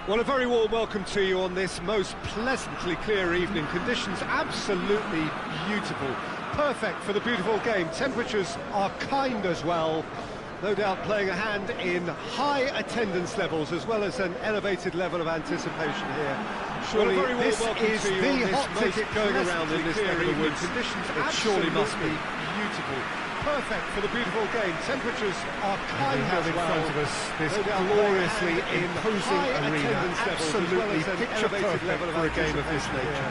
Well, a very warm welcome to you on this most pleasantly clear evening. Conditions absolutely beautiful. Perfect for the beautiful game. Temperatures are kind as well. No doubt playing a hand in high attendance levels as well as an elevated level of anticipation here. Surely this is the hot ticket going around in this neck of the woods. Conditions surely must be beautiful. Perfect for the beautiful game. Temperatures are kind as well. In front of us this gloriously imposing arena, absolutely picture-perfect for a game of this nature.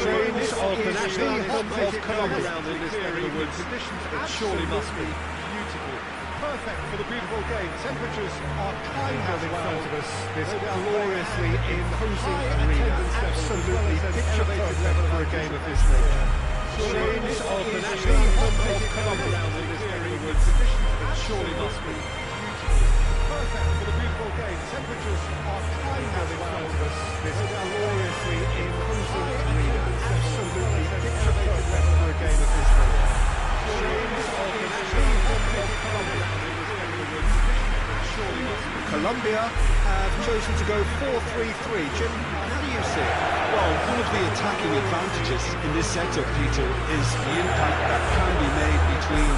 Shades of the national anthem of Colombia in this neck of the woods. Conditions surely must be beautiful. Perfect for the beautiful game. Temperatures are kind as well. In front of us this gloriously imposing arena, absolutely picture-perfect for a game of this nature. Shades of the national anthem of Colombia in this neck of the woods. Conditions surely must be beautiful. Perfect for the beautiful game. Temperatures are kind as well. In front of us this gloriously imposing arena, absolutely picture-perfect for a game of this nature. Shades of the national anthem of Colombia in this neck of the woods. Surely must be. Colombia have chosen to go 4-3-3. Jim, how do you see it? Well, one of the attacking advantages in this setup, Peter, is the impact that can be made between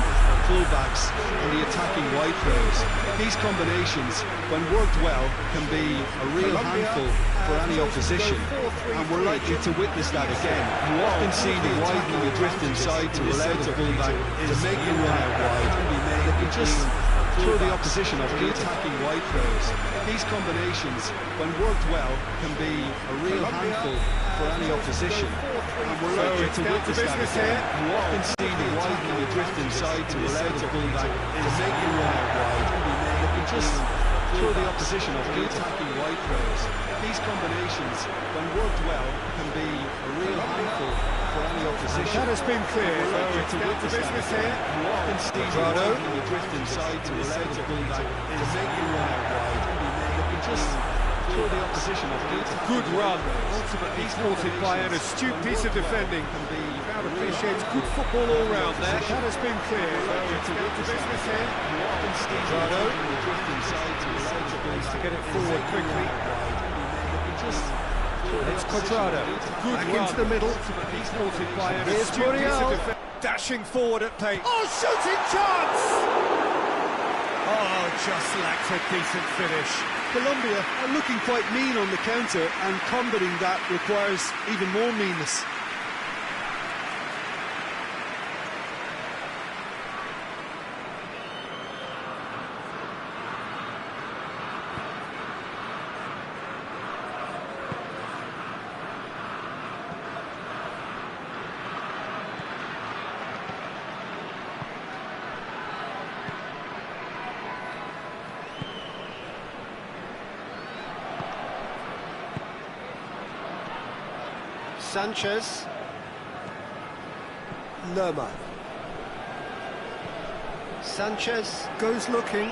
fullbacks and the attacking wide players. These combinations, when worked well, can be a real handful for any opposition, and we're likely to witness that again. You often see the widening adrift inside to allow the fullback to make the run out wide. They can just throw the opposition off the attacking wide players. These combinations, when worked well, can be a real handful for any opposition, and we're likely to witness that again. You often see the widening adrift inside to allow the fullback to make the run out wide. They can just throw the opposition off the attacking wide players. These combinations, when worked well, can be a real handful for any opposition. That has been clear. It's down to business here. You often see the widening adrift inside to allow the fullback to make the run out wide. They can just throw the opposition off the attacking. Good run, ultimately thwarted by an astute piece of defending. Crowd appreciates good football all round there. That has been clear. It's down to business here. You often see the widening adrift inside to allow the fullback to get it forward quickly. It's Quadrado. Good back run into the middle. Ultimately thwarted by an astute piece of defending. Dashing forward at pace. Oh, shooting chance! Oh, just lacked a decent finish. Colombia are looking quite mean on the counter, and combating that requires even more meanness. Sanchez. Lerma. Sanchez goes looking.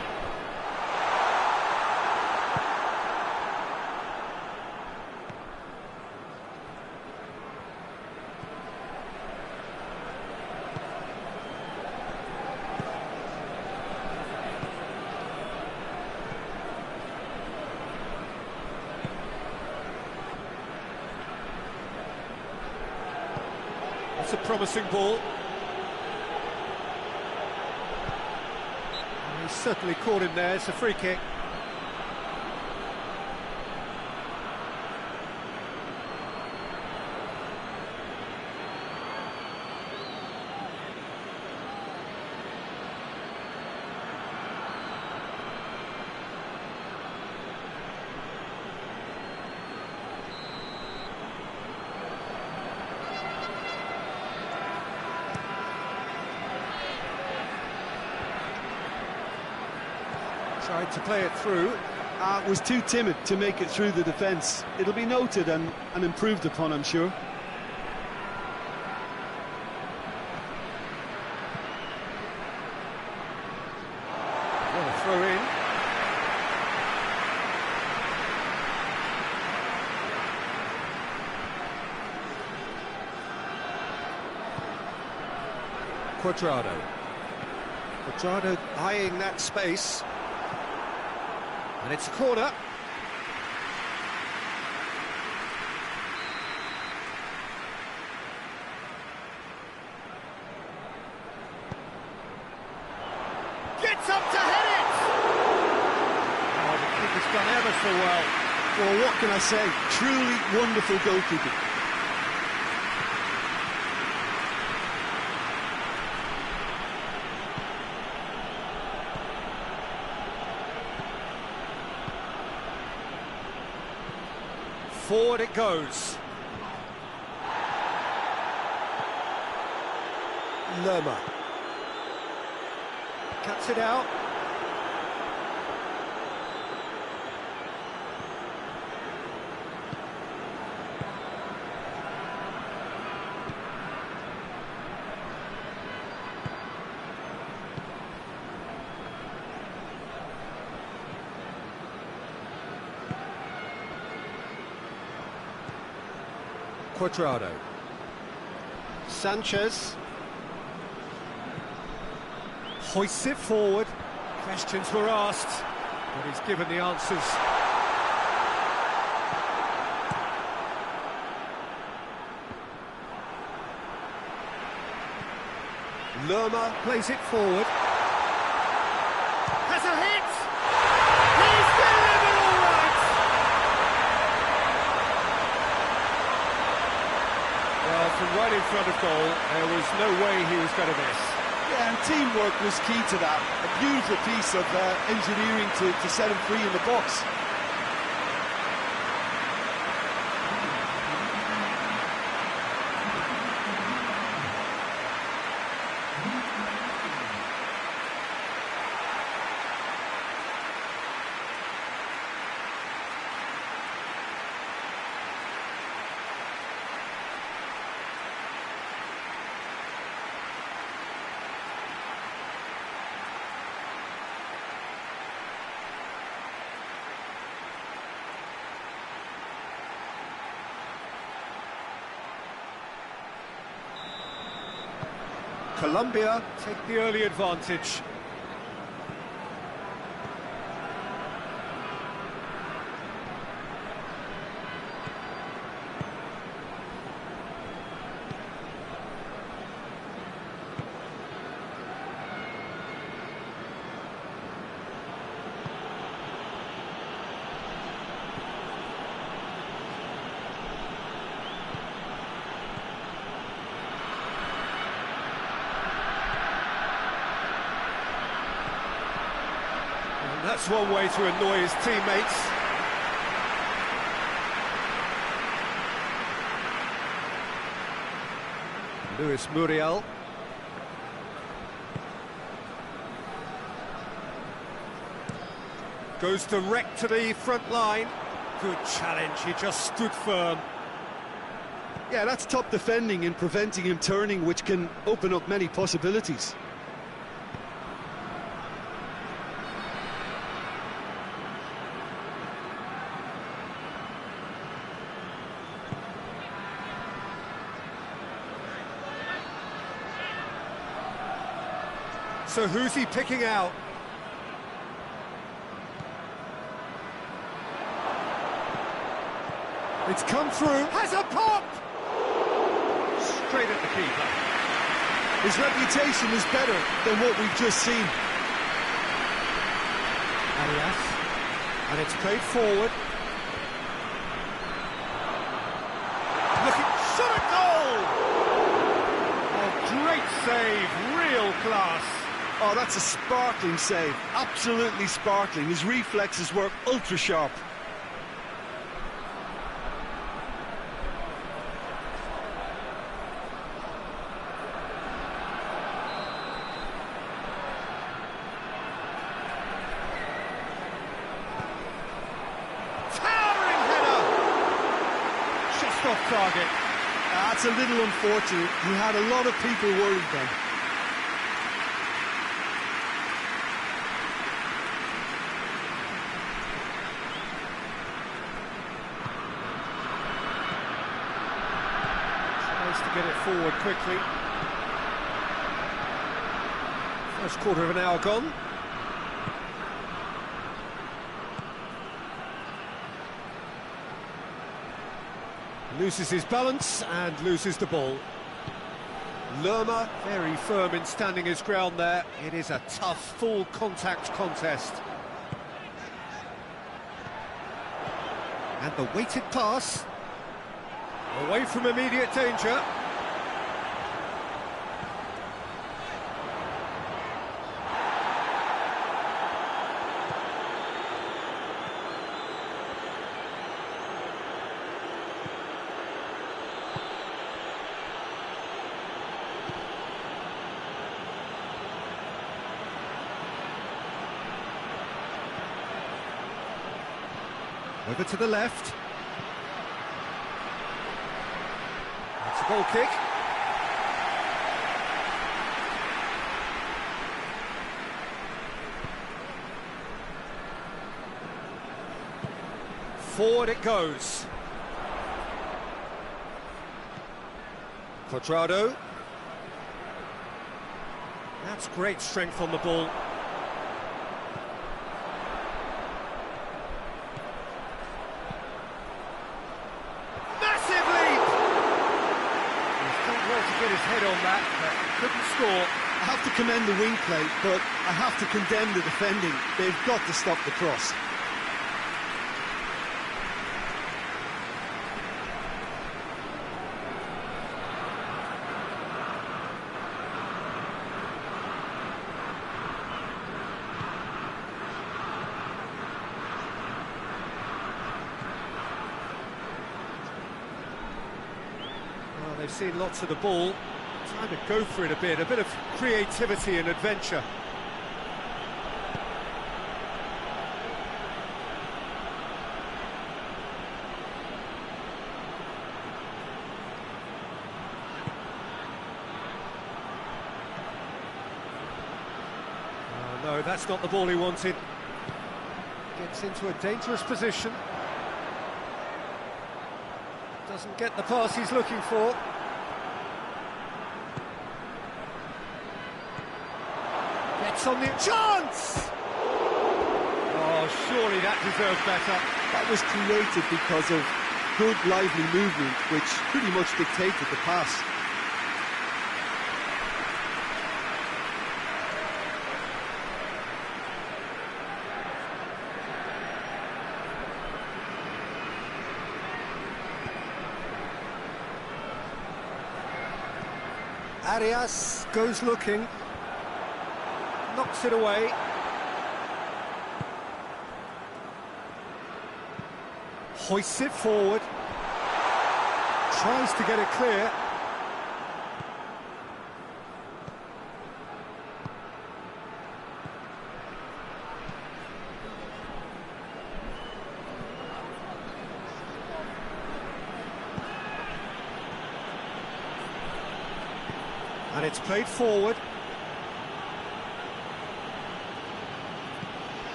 It's a promising ball. He's certainly caught him there. It's a free kick. Tried to play it through. Was too timid to make it through the defence. It'll be noted and improved upon, I'm sure. What a throw in. Quadrado. Quadrado eyeing that space. And it's a corner. It's up to hit it! Oh, the keeper's done ever so well. Well, what can I say? Truly wonderful goalkeeping. Forward it goes. Lerma. Cuts it out. Cuadrado. Sanchez. Hoists it forward. Questions were asked, but he's given the answers. Lerma plays it forward. Has a hit! He's delivered all right! Well, from right in front of goal, there was no way he was going to miss. Yeah, and teamwork was key to that. A beautiful piece of engineering to set him free in the box. Colombia take the early advantage. That's one way to annoy his teammates. Luis Muriel. Goes direct to the front line. Good challenge, he just stood firm. Yeah, that's top defending and preventing him turning, which can open up many possibilities. So who's he picking out? It's come through, has a pop! Straight at the keeper. His reputation is better than what we've just seen. Arias, and it's played forward. Looking, shot at goal! Oh, great save, real class. Oh, that's a sparkling save, absolutely sparkling. His reflexes were ultra sharp. Towering header! Just off target. That's a little unfortunate. He had a lot of people worried then. To get it forward quickly. First quarter of an hour gone. Loses his balance and loses the ball. Lerma, very firm in standing his ground there. It is a tough, full contact contest. And the weighted pass. Away from immediate danger. Over to the left. It's a goal kick. Forward it goes. Quadrado. That's great strength on the ball. Get his head on that, but couldn't score. I have to commend the wing play, but I have to condemn the defending. They've got to stop the cross. They've seen lots of the ball, trying to go for it a bit of creativity and adventure. Oh, no, that's not the ball he wanted. Gets into a dangerous position. Doesn't get the pass he's looking for. Gets on the chance! Oh, surely that deserves better. That was created because of good, lively movement, which pretty much dictated the pass. Arias goes looking, knocks it away. Hoists it forward, tries to get it clear. And it's played forward.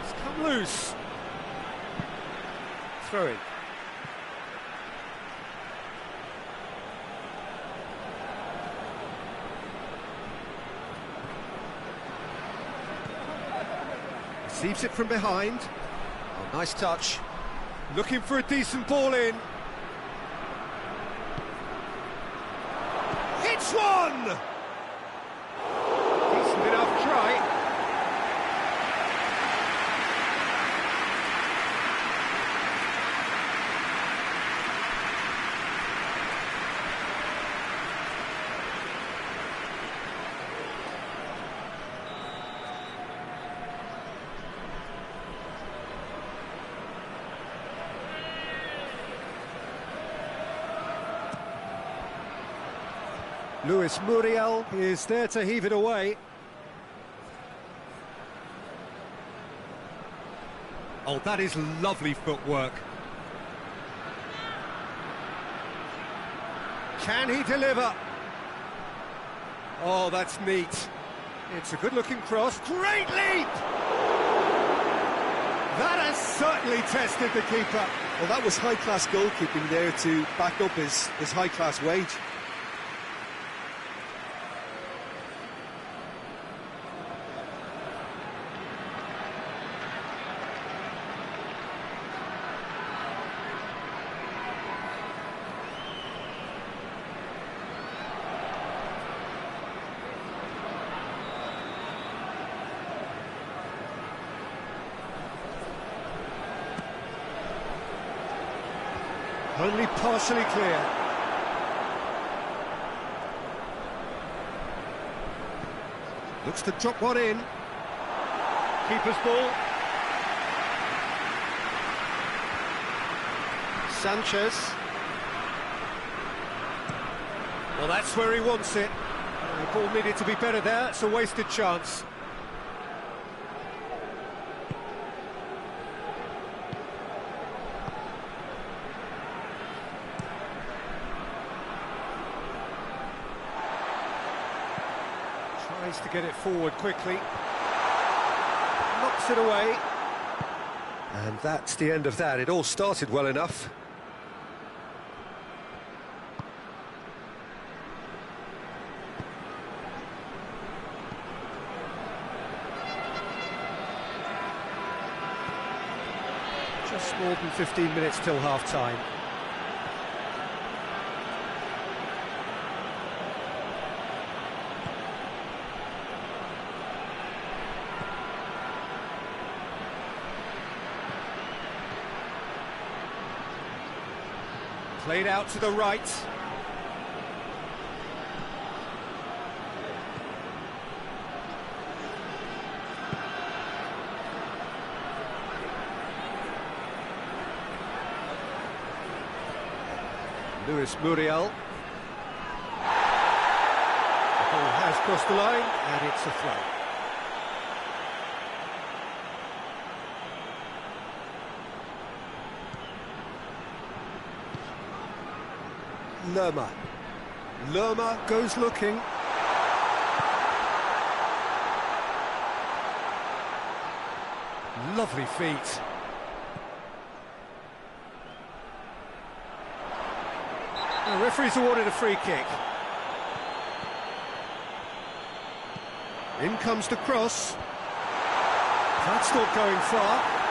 It's come loose. Throw in. Receives it from behind. Oh, nice touch. Looking for a decent ball in. Hits one! Decent enough try. Luis Muriel is there to heave it away. Oh, that is lovely footwork. Can he deliver? Oh, that's neat. It's a good-looking cross. Great leap! That has certainly tested the keeper. Well, that was high-class goalkeeping there to back up his high-class wage. Only partially clear. Looks to drop one in. Keeper's ball. Sanchez. Well, that's where he wants it. The ball needed to be better there. It's a wasted chance. Tries to get it forward quickly. Knocks it away. And that's the end of that. It all started well enough. Just more than 15 minutes till half-time. Played out to the right. Luis Muriel. The ball has crossed the line, and it's a throw. Lerma. Lerma goes looking. Lovely feet. The referee's awarded a free kick. In comes the cross. That's not going far.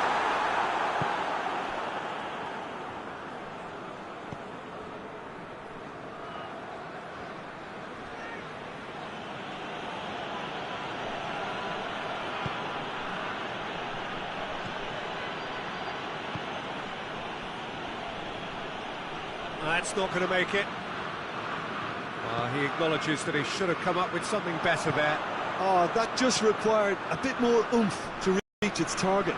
That's not going to make it. He acknowledges that he should have come up with something better there. Oh, that just required a bit more oomph to reach its target.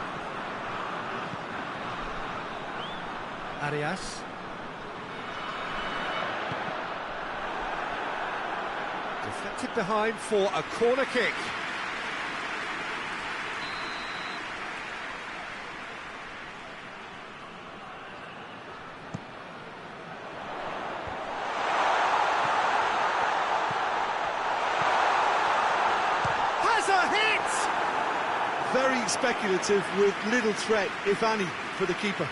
Arias. Deflected behind for a corner kick. Very speculative with little threat, if any, for the keeper.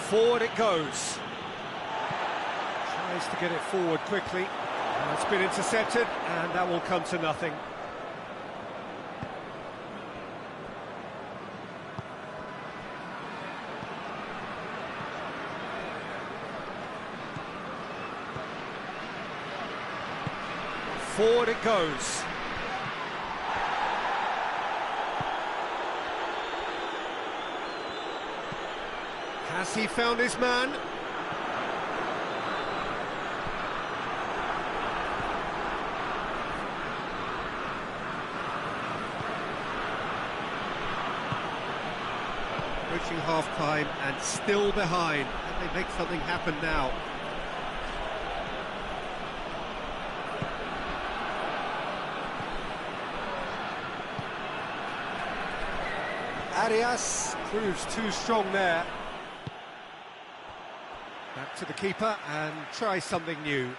Forward it goes. Tries to get it forward quickly. It's been intercepted, and that will come to nothing. Forward it goes. Has he found his man? Approaching half-time and still behind. Can they make something happen now? Arias proves too strong there. Back to the keeper and try something new.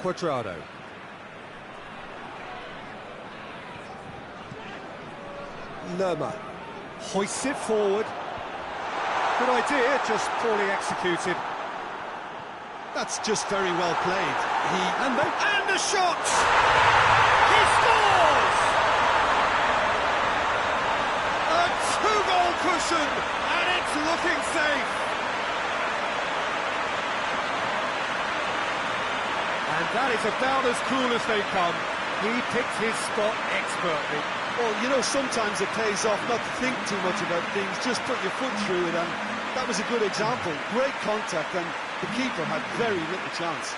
Cuadrado. Lerma hoists it forward. Good idea, just poorly executed. That's just very well played. And the shot! He scores! A two-goal cushion, and it's looking safe. about as cool as they come. He picked his spot expertly. Well, you know, sometimes it pays off not to think too much about things, just put your foot through it, and that was a good example. Great contact, and the keeper had very little chance.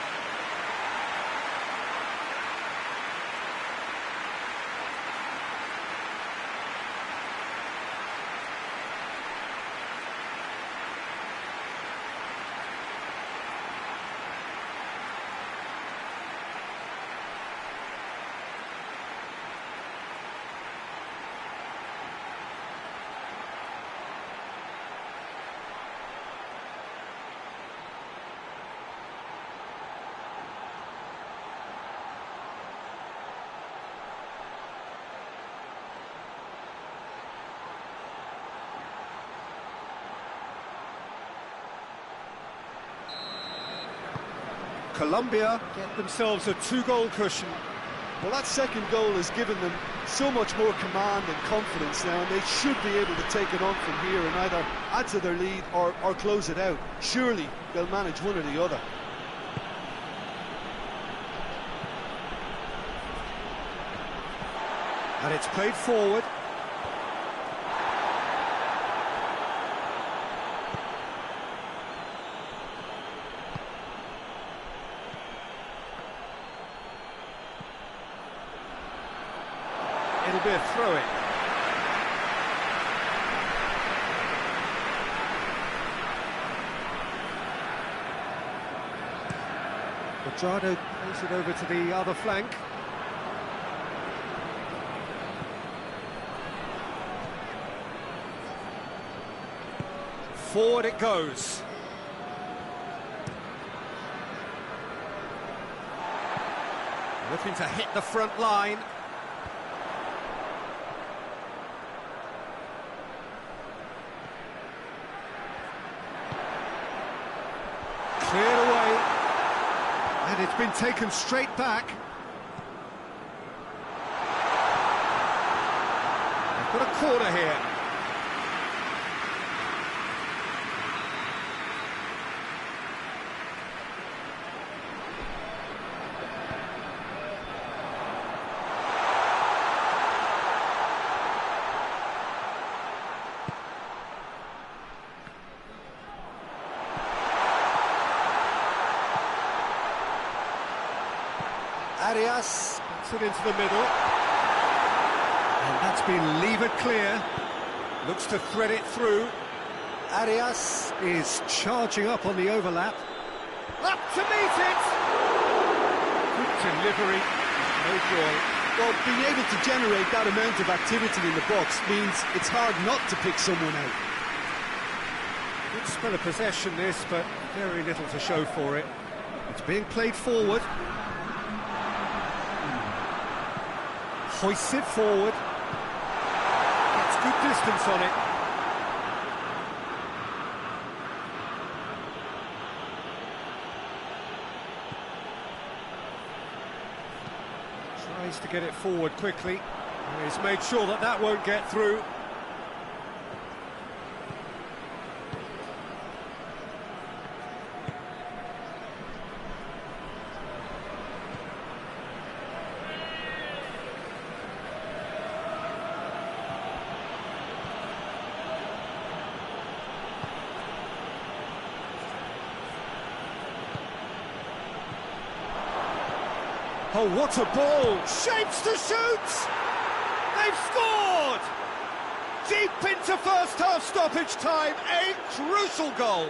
Colombia get themselves a 2-goal cushion. Well, that second goal has given them so much more command and confidence now, and they should be able to take it on from here and either add to their lead or close it out. Surely they'll manage one or the other. And it's played forward. It'll be a throw-in. Quadrado plays it over to the other flank. Forward it goes. Looking to hit the front line. Cleared away, and it's been taken straight back. They've got a corner here. Arias puts it into the middle, and that's been levered clear. Looks to thread it through. Arias is charging up on the overlap. Up to meet it! Good delivery, no joy. Well, being able to generate that amount of activity in the box means it's hard not to pick someone out. Good spell of possession this, but very little to show for it. It's being played forward. Hoists it forward. Gets good distance on it. Tries to get it forward quickly. He's made sure that that won't get through. Oh, what a ball! Shapes to shoot! They've scored! Deep into first half stoppage time, a crucial goal.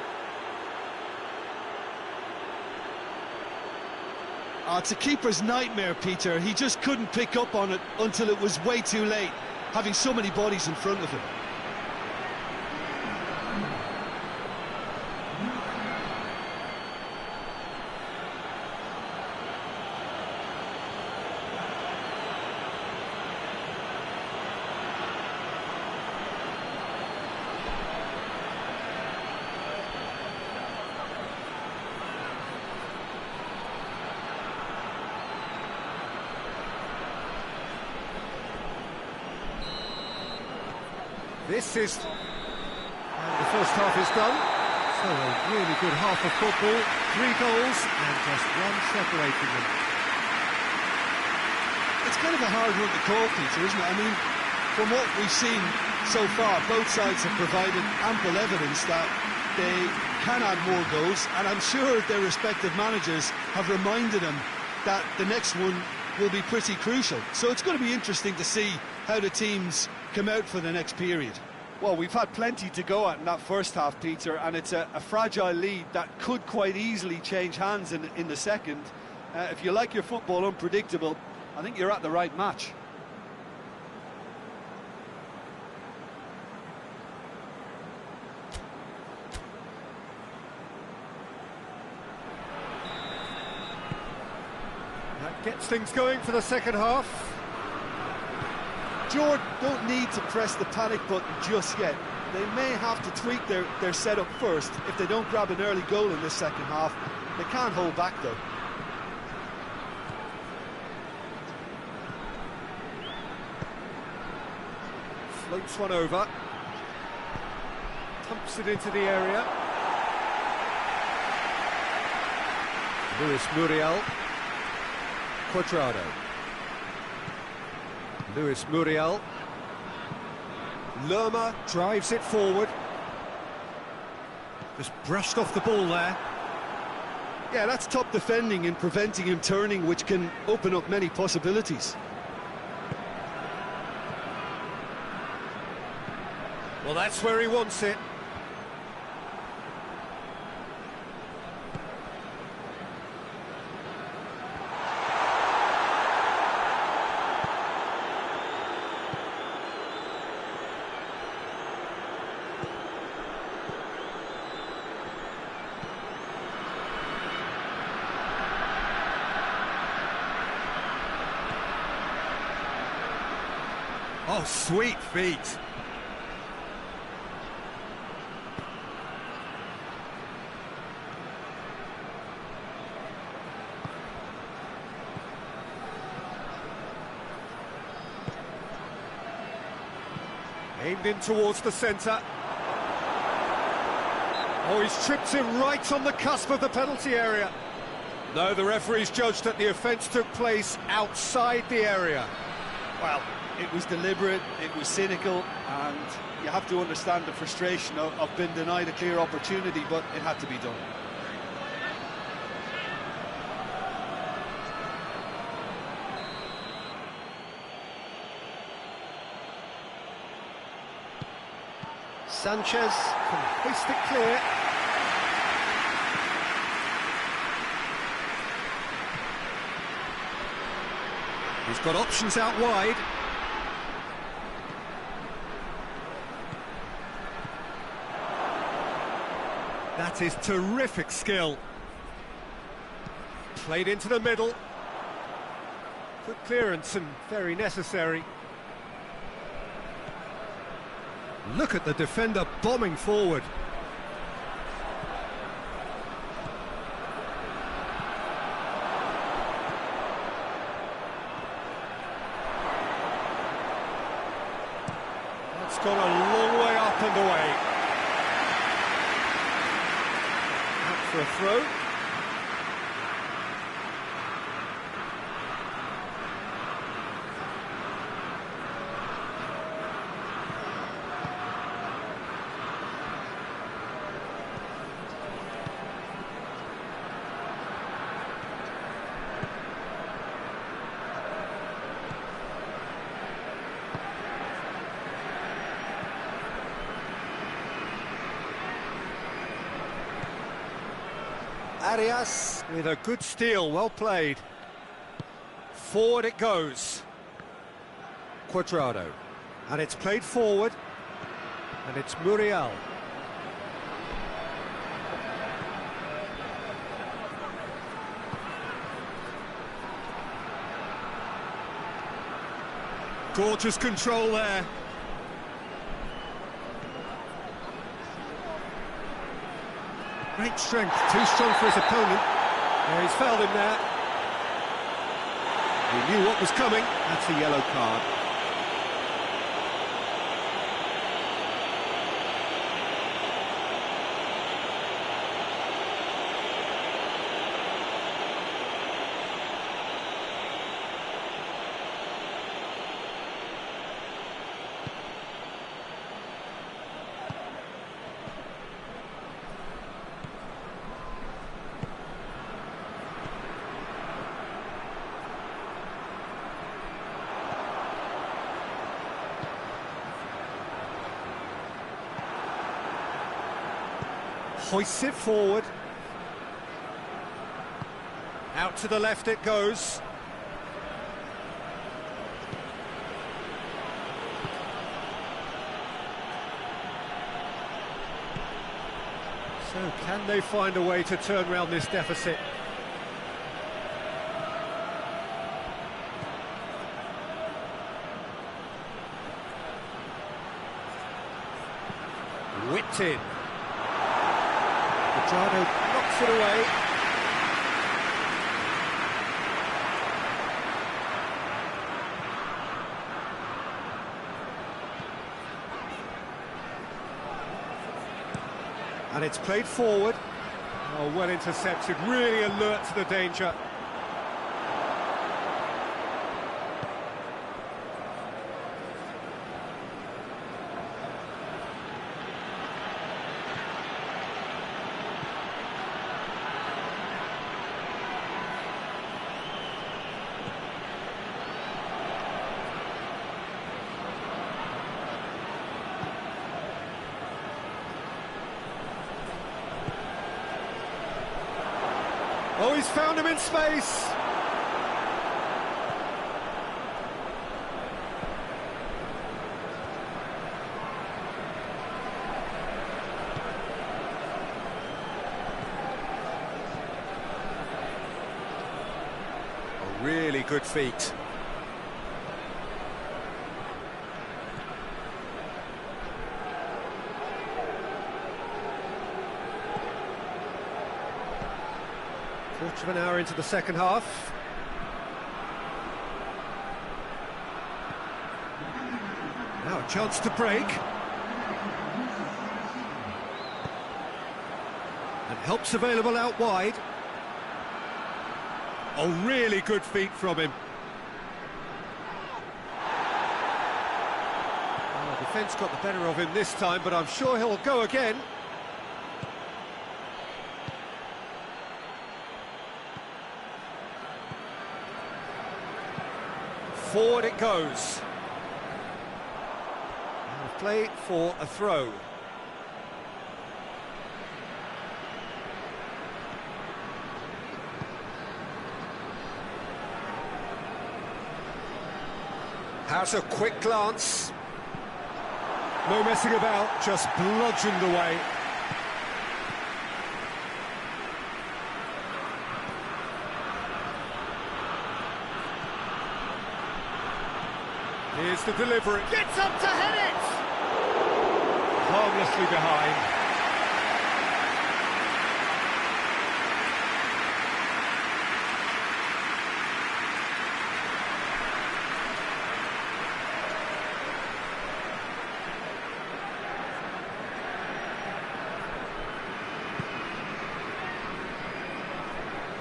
Oh, it's a keeper's nightmare, Peter. He just couldn't pick up on it until it was way too late, having so many bodies in front of him. This is... and the first half is done. So a really good half of football. 3 goals and just one separating them. It's kind of a hard one to call, Peter, isn't it? I mean, from what we've seen so far, both sides have provided ample evidence that they can add more goals, and I'm sure their respective managers have reminded them that the next one will be pretty crucial. So it's going to be interesting to see how the teams come out for the next period. Well, we've had plenty to go at in that first half, Peter, and it's a fragile lead that could quite easily change hands in the second. If you like your football unpredictable, I think you're at the right match. That gets things going for the second half. Jordan don't need to press the panic button just yet. They may have to tweak their setup first if they don't grab an early goal in this second half. They can't hold back, though. Floats one over. Pumps it into the area. Luis Muriel. Cuadrado. Luis Muriel. Lerma drives it forward. Just brushed off the ball there. Yeah, that's top defending and preventing him turning, which can open up many possibilities. Well, that's where he wants it. Oh, sweet feet. Aimed in towards the centre. Oh, he's tripped him right on the cusp of the penalty area. No, the referee's judged that the offence took place outside the area. Well, it was deliberate, it was cynical, and you have to understand the frustration of being denied a clear opportunity, but it had to be done. Sanchez can hoist it clear. He's got options out wide. That is terrific skill. Played into the middle. Good clearance and very necessary. Look at the defender bombing forward. That's gone a long way up and away. Out for a throw. Arias with a good steal, well played. Forward it goes. Cuadrado. And it's played forward. And it's Muriel. Gorgeous control there. Great strength, too strong for his opponent. Yeah, he's fouled him there. He knew what was coming. That's a yellow card. Hoists it forward. Out to the left it goes. So can they find a way to turn around this deficit? Whipped in. Pedrano knocks it away. And it's played forward. Oh, well intercepted, really alert to the danger. Oh, he's found him in space. A really good feat. Quarter of an hour into the second half. Now a chance to break. And help's available out wide. Oh, really good feet from him. Oh, the defence got the better of him this time, but I'm sure he'll go again. Forward it goes. And play for a throw. Has a quick glance. No messing about, just bludgeoned away. Here's the delivery. Gets up to head it! Harmlessly behind.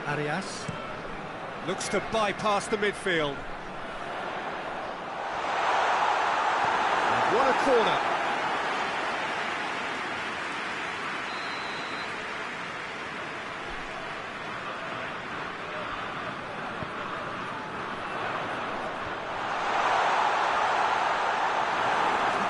Arias looks to bypass the midfield. What a corner.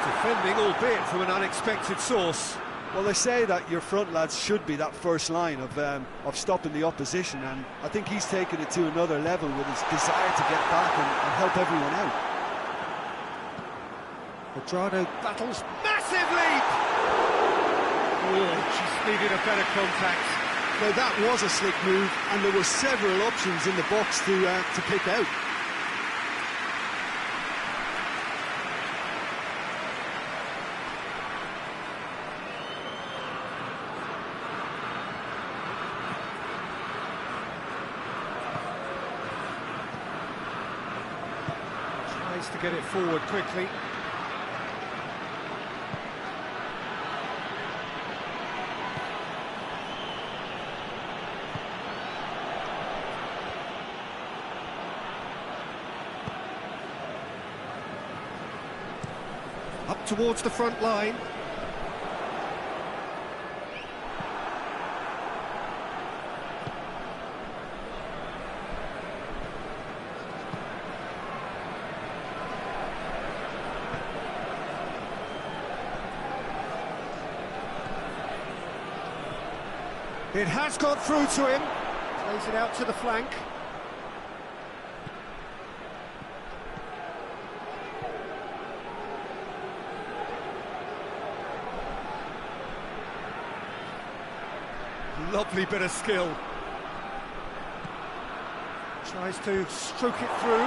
Defending, albeit from an unexpected source. Well, they say that your front lads should be that first line of stopping the opposition, and I think he's taken it to another level with his desire to get back and help everyone out. Pedrano battles, massive leap! Oh, just needed a better contact. Now that was a slick move, and there were several options in the box to pick out. Tries to get it forward quickly. Up towards the front line. It has got through to him. Plays it out to the flank. Lovely bit of skill. Tries to stroke it through.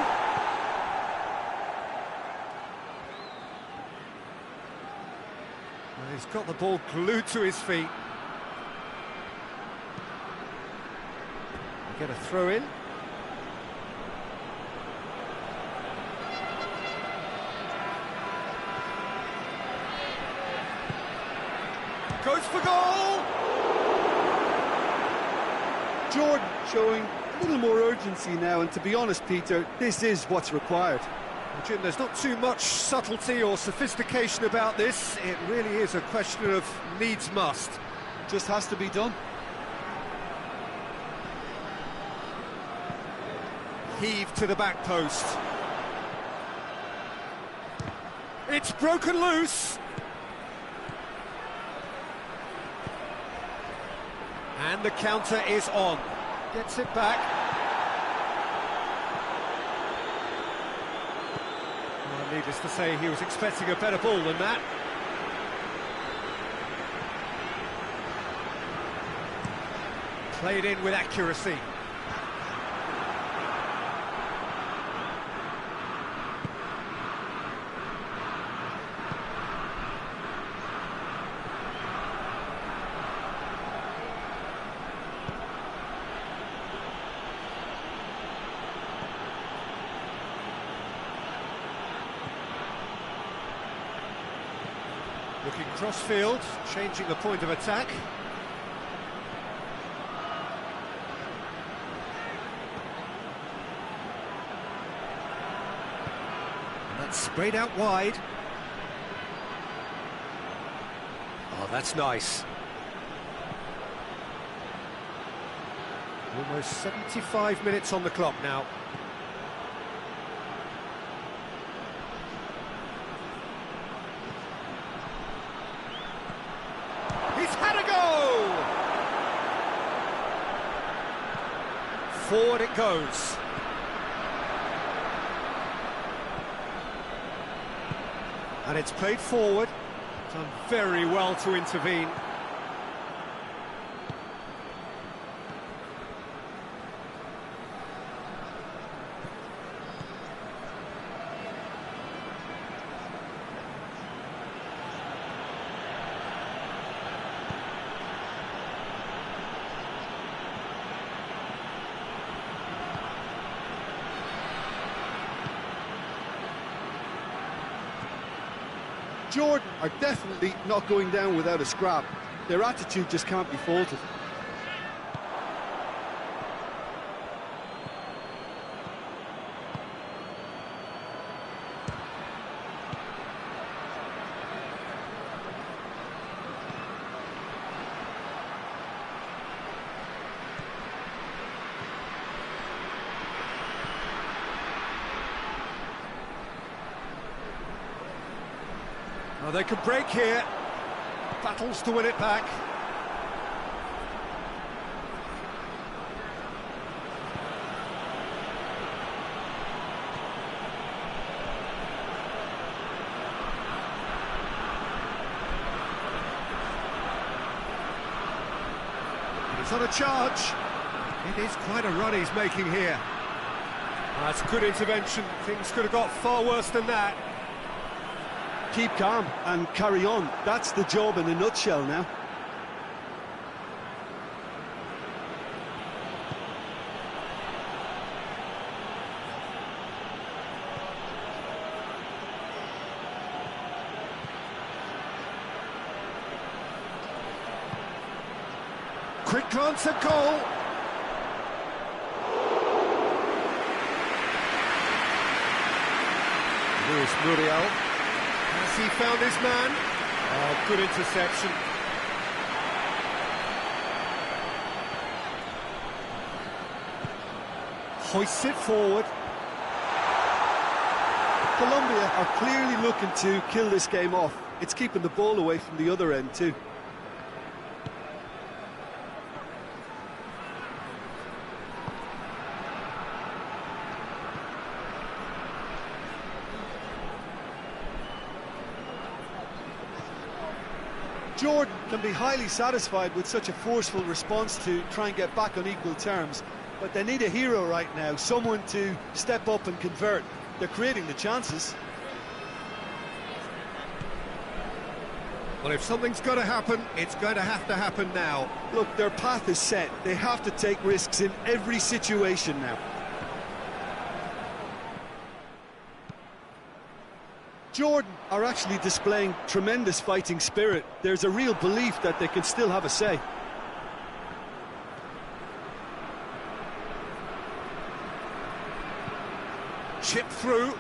Well, he's got the ball glued to his feet. They get a throw in. Goes for goal! Jordan showing a little more urgency now, and to be honest, Peter, this is what's required. Well, Jim, there's not too much subtlety or sophistication about this. It really is a question of needs must. Just has to be done. Heave to the back post. It's broken loose. And the counter is on. Gets it back. Well, needless to say, he was expecting a better ball than that. Played in with accuracy. Looking cross-field, changing the point of attack. And that's sprayed out wide. Oh, that's nice. Almost 75 minutes on the clock now. Forward it goes. And it's played forward. Done very well to intervene. Jordan are definitely not going down without a scrap. Their attitude just can't be faulted. Oh, they can break here. Battles to win it back. He's on a charge. It is quite a run he's making here. That's good intervention. Things could have got far worse than that. Keep calm and carry on. That's the job in a nutshell now. Quick glance at goal. Luis Muriel. Has he found his man? Oh, good interception. Hoists it forward. Colombia are clearly looking to kill this game off. It's keeping the ball away from the other end too. Jordan can be highly satisfied with such a forceful response to try and get back on equal terms, but they need a hero right now, someone to step up and convert. They're creating the chances. Well, if something's got to happen, it's going to happen now. Look, their path is set. They have to take risks in every situation now. Jordan are actually displaying tremendous fighting spirit. There's a real belief that they can still have a say. Chip through.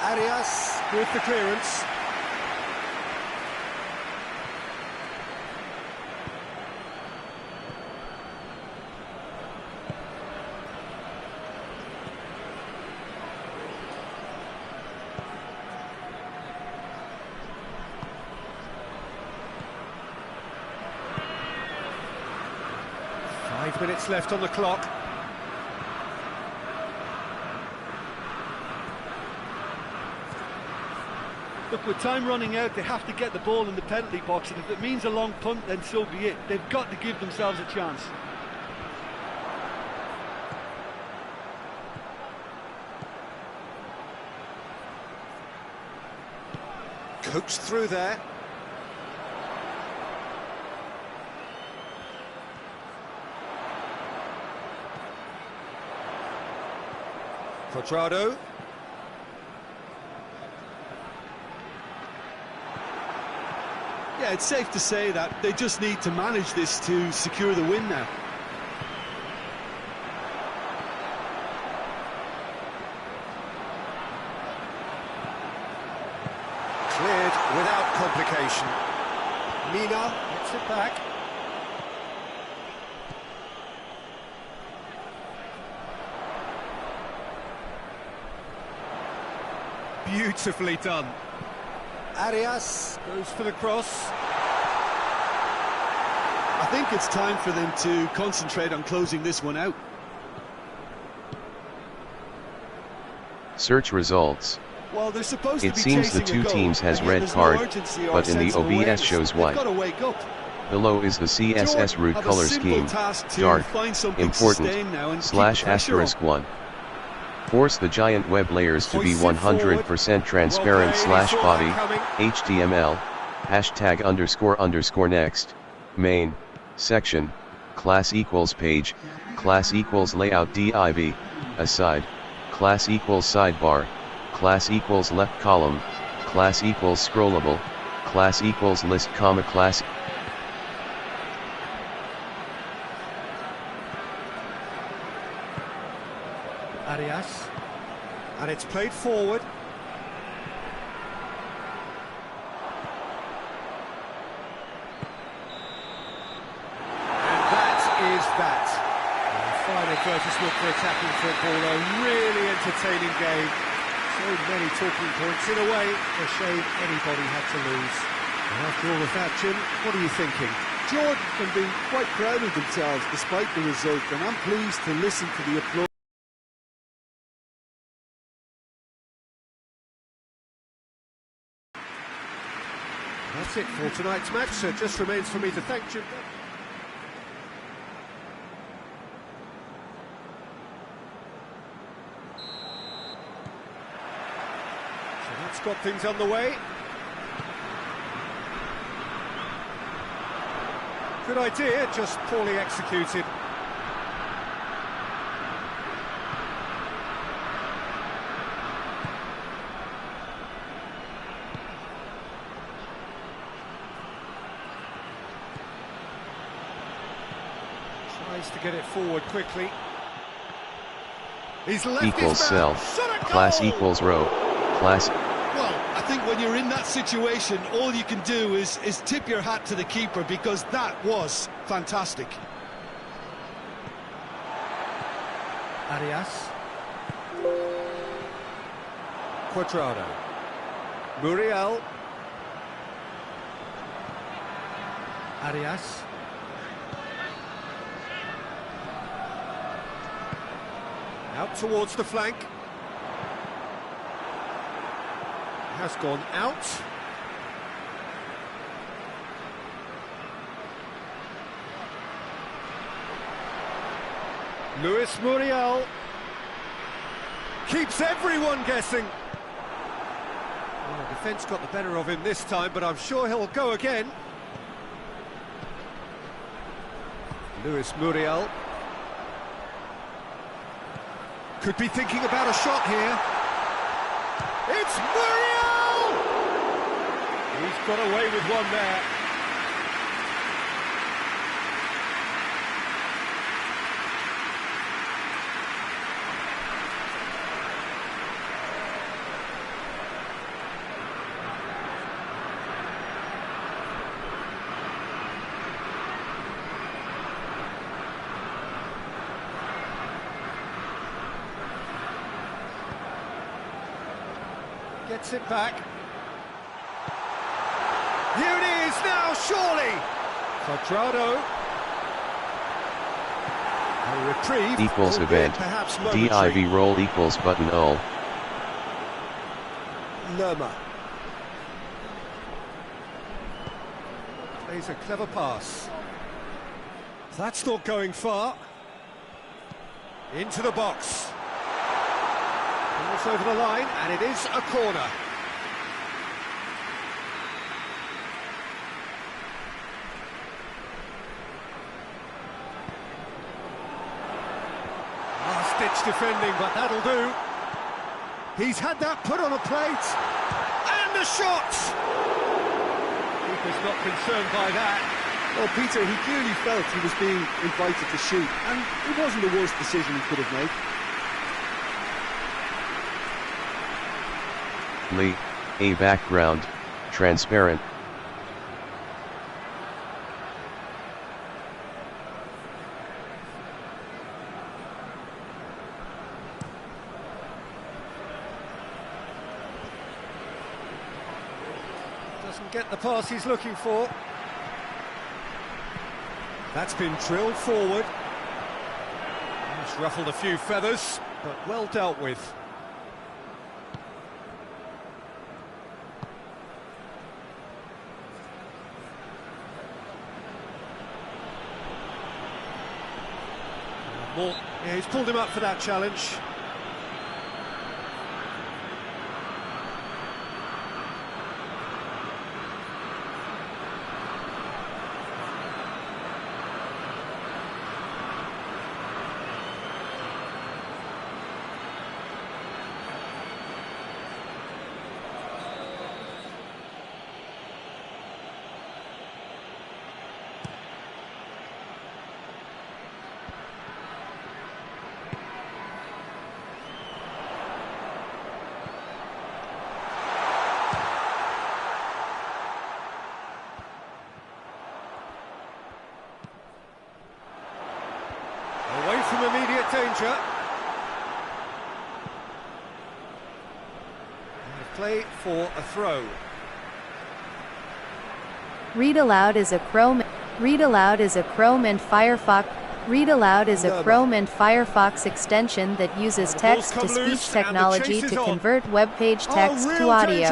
Arias with the clearance. Minutes left on the clock. Look, with time running out, they have to get the ball in the penalty box, and if it means a long punt, then so be it. They've got to give themselves a chance. Coaxed through there. Quadrado. Yeah, it's safe to say that they just need to manage this to secure the win now. Cleared without complication. Mina gets it back. Beautifully done. Arias goes for the cross. I think it's time for them to concentrate on closing this one out. Search results. Well, they're supposed to It be seems the chasing two a goal, teams has and yet red there's card, no urgency or but in the sense of OBS awareness. shows They've white. got to wake up. Below is the CSS Jordan root have a color simple scheme, task to dark, find something important, sustained now and keep / the pressure on. *1. Force the giant web layers to be Hoists it 100% transparent Well played, he saw /body, that coming. HTML, #__ next, main, section, class equals page, class equals layout div, aside, class equals sidebar, class equals left column, class equals scrollable, class equals list comma class. Arias. And it's played forward. And that is that. A fine advertisement for attacking football, a really entertaining game. So many talking points. In a way, a shame anybody had to lose. And after all of that, Jim, what are you thinking? Jordan can be quite proud of themselves despite the result, and I'm pleased to listen to the applause. That's it for tonight's match, so it just remains for me to thank Jim. So that's got things underway. Good idea, just poorly executed. Tries to get it forward quickly. He's left Equals his self, man. class equals row, class. Well, I think when you're in that situation, all you can do is tip your hat to the keeper, because that was fantastic. Arias. Quadrado. Muriel. Arias. Out towards the flank. Has gone out. Luis Muriel keeps everyone guessing. Well, the defence got the better of him this time, but I'm sure he'll go again. Luis Muriel could be thinking about a shot here. It's Muriel! He's got away with one there. Gets it back. Here it is now, surely! Quadrado. A reprieve. Equals event. Div roll equals button ul. Lerma. Plays a clever pass. That's not going far. Into the box. It's over the line, and it is a corner. Last-ditch defending, but that'll do. He's had that put on a plate. And a shot! Keeper's not concerned by that. Well, Peter, he clearly felt he was being invited to shoot, and it wasn't the worst decision he could have made. Lee, a background, transparent. Doesn't get the pass he's looking for. That's been drilled forward. Just ruffled a few feathers, but well dealt with. Yeah, he's pulled him up for that challenge. Away from immediate danger. And play for a throw. Read aloud is a Chrome. Read aloud is a Chrome and Firefox. Read aloud is a Chrome and Firefox extension that uses text-to-speech technology to convert web page text to audio.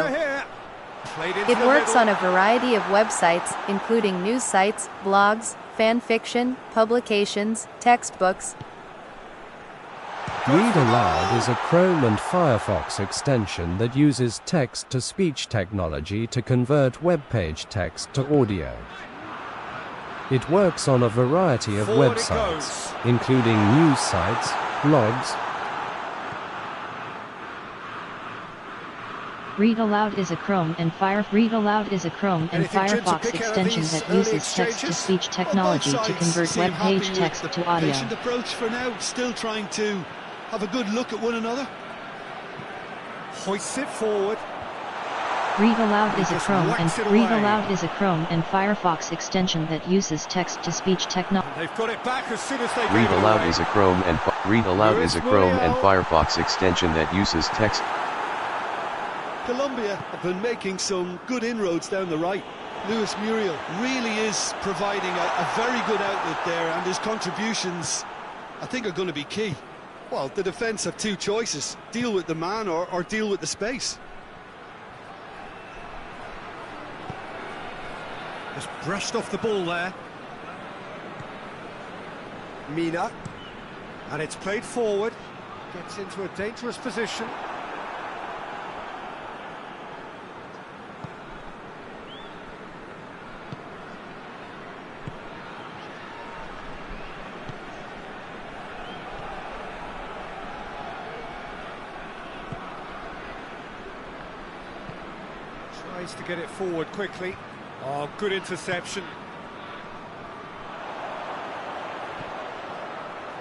It works on a variety of websites, including news sites, blogs, fan fiction, publications, textbooks. Read Aloud is a Chrome and Firefox extension that uses text-to-speech technology to convert web page text to audio. It works on a variety of websites, including news sites, blogs. Read Aloud is a Chrome and Firefox extension that uses text-to-speech technology to convert web page text to audio. Patient approach for now, still trying to have a good look at one another. Hoists it forward. Read Aloud is a Chrome and Firefox extension that uses text-to-speech technology. They've got it back as soon as they Read Aloud is a Chrome and Firefox extension that uses text. Colombia have been making some good inroads down the right. Luis Muriel really is providing a very good outlet there, and his contributions, I think, are going to be key. Well, the defence have two choices: deal with the man or deal with the space. Just brushed off the ball there. Mina. And it's played forward. Gets into a dangerous position. Tries to get it forward quickly. Oh, good interception.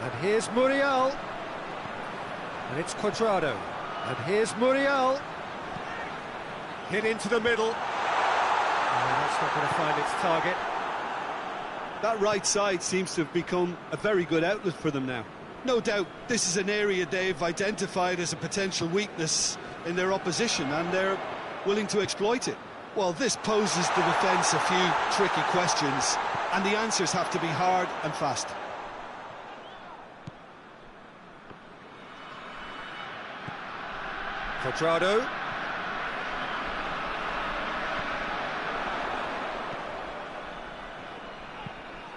And here's Muriel. And it's Cuadrado. And here's Muriel. Hit into the middle. Oh, that's not going to find its target. That right side seems to have become a very good outlet for them now. No doubt this is an area they've identified as a potential weakness in their opposition, and they're willing to exploit it. Well, this poses the defence a few tricky questions, and the answers have to be hard and fast. Cuadrado.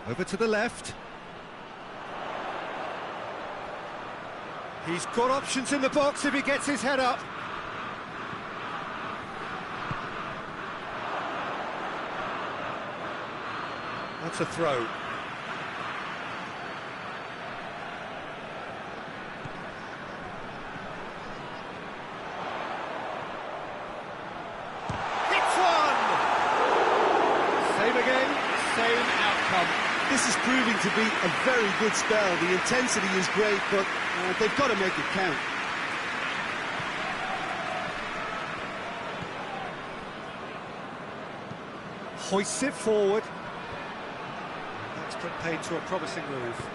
Over to the left. He's got options in the box if he gets his head up. That's a throw. Hits one! Same again, same outcome. This is proving to be a very good spell. The intensity is great, but they've got to make it count. Hoists it forward. That's put paid to a promising move.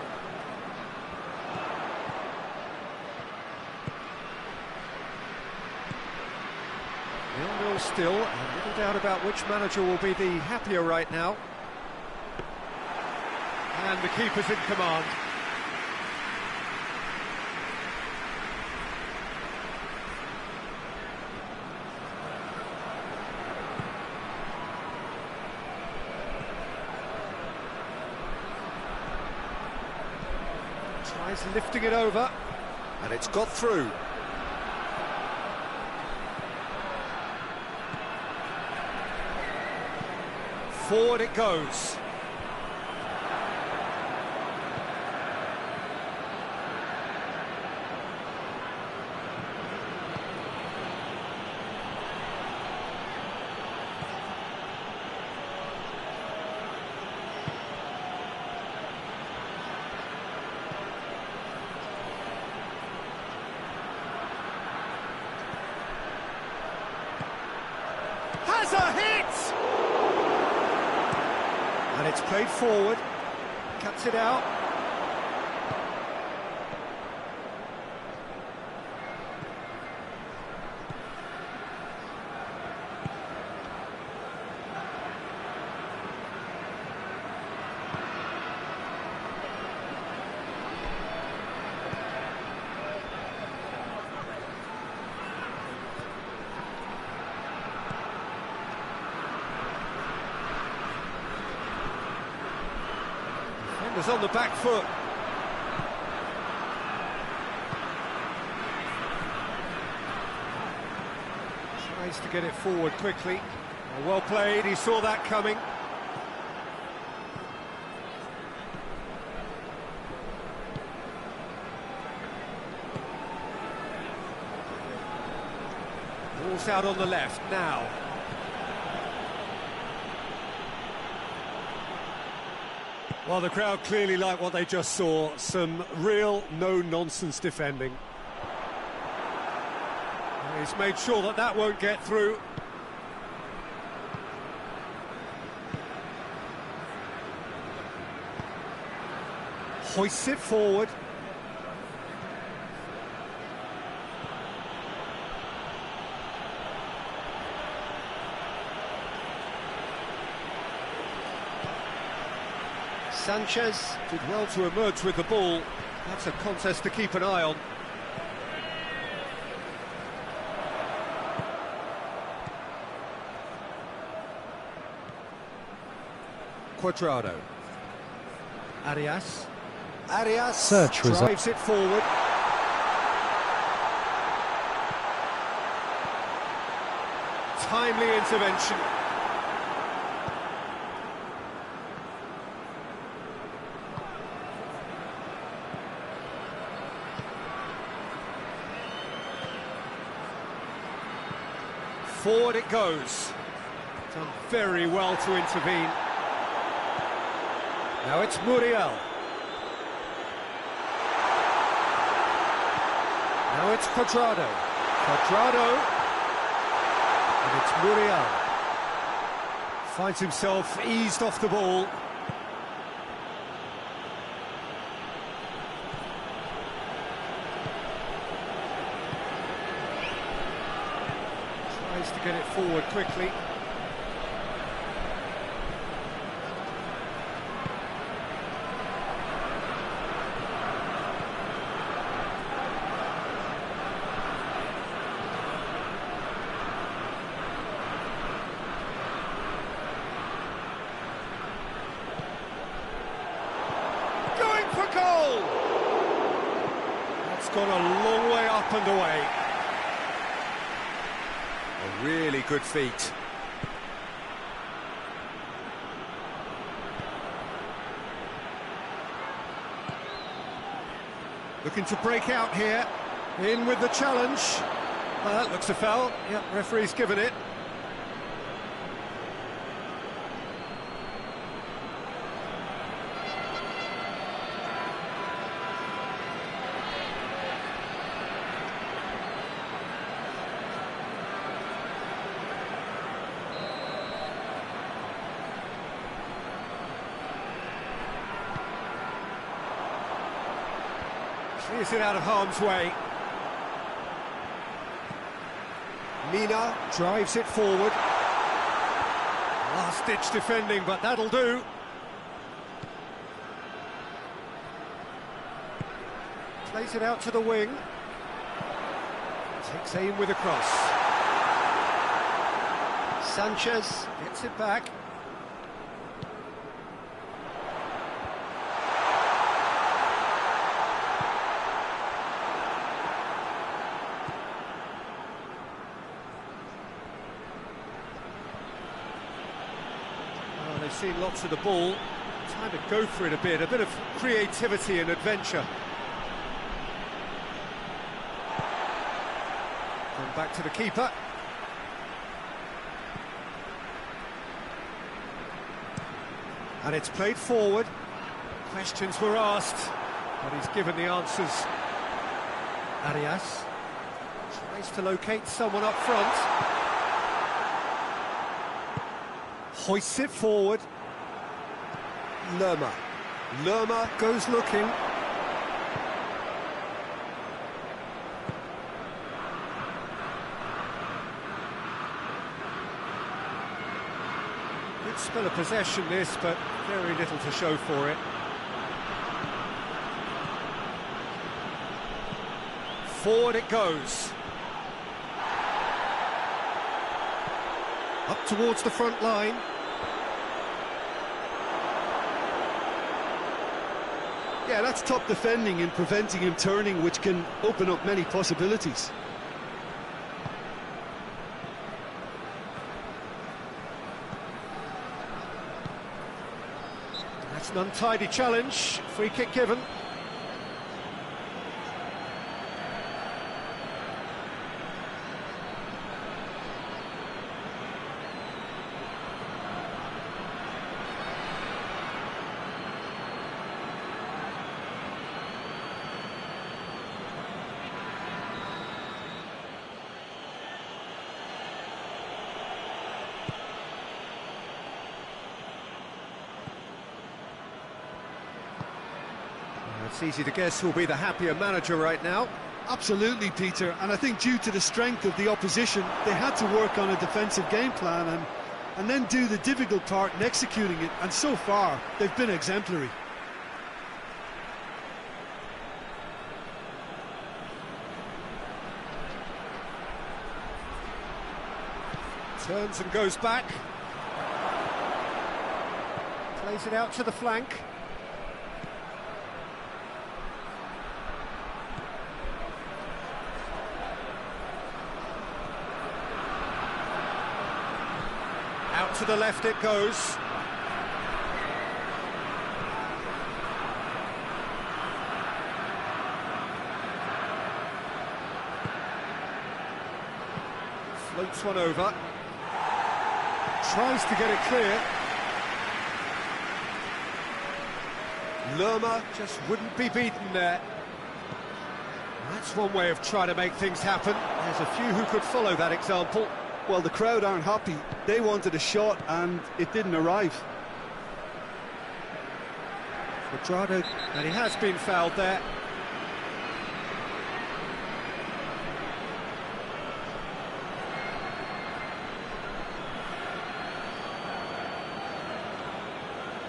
Nil-nil still, and little doubt about which manager will be the happier right now. And the keeper's in command. Tries lifting it over, and it's got through. Forward it goes. Has a hit! And it's played forward, cuts it out. Defenders on the back foot. Tries to get it forward quickly. Well played, he saw that coming. Ball's out on the left now. Well, the crowd clearly like what they just saw. Some real no-nonsense defending. He's made sure that that won't get through. Hoists it forward. Sanchez did well to emerge with the ball. That's a contest to keep an eye on. Cuadrado. Arias. Arias Search drives it forward. Timely intervention. Forward it goes. Done very well to intervene. Now it's Muriel. Now it's Cuadrado. Cuadrado. And it's Muriel. Finds himself eased off the ball. Tries to get it forward quickly. Goal! That's gone a long way up and away. A really good feat. Looking to break out here. In with the challenge. That looks a foul. Yep, referee's given it. Clears it out of harm's way. Mina drives it forward. Last-ditch defending, but that'll do. Plays it out to the wing. Takes aim with a cross. Sanchez gets it back. They've seen lots of the ball. Time to go for it a bit of creativity and adventure. Come back to the keeper. And it's played forward. Questions were asked, but he's given the answers. Arias tries to locate someone up front. Hoists it forward. Lerma. Lerma goes looking. Good spell of possession this, but very little to show for it. Forward it goes. Up towards the front line. Yeah, that's top defending and preventing him turning, which can open up many possibilities. That's an untidy challenge. Free kick given. It's easy to guess who'll be the happier manager right now. Absolutely, Peter, and I think due to the strength of the opposition, they had to work on a defensive game plan and then do the difficult part in executing it, and so far, they've been exemplary. Turns and goes back. Plays it out to the flank. To the left it goes. Floats one over. Tries to get it clear. Lerma just wouldn't be beaten there. That's one way of trying to make things happen. There's a few who could follow that example. Well, the crowd aren't happy. They wanted a shot and it didn't arrive. Quadrado, and he has been fouled there.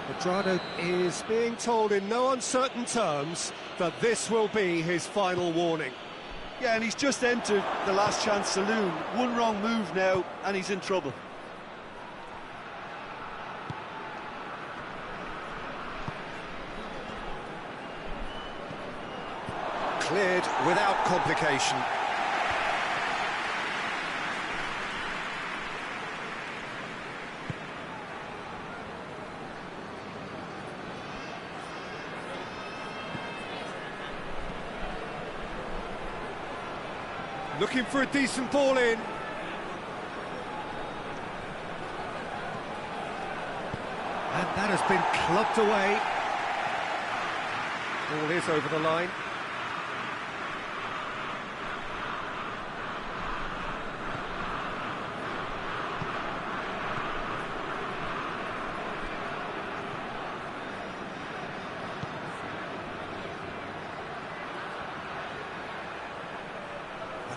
Quadrado is being told in no uncertain terms that this will be his final warning. Yeah, and he's just entered the last chance saloon. One wrong move now, and he's in trouble. Cleared without complication. Looking for a decent ball in. And that has been clubbed away. Ball is over the line.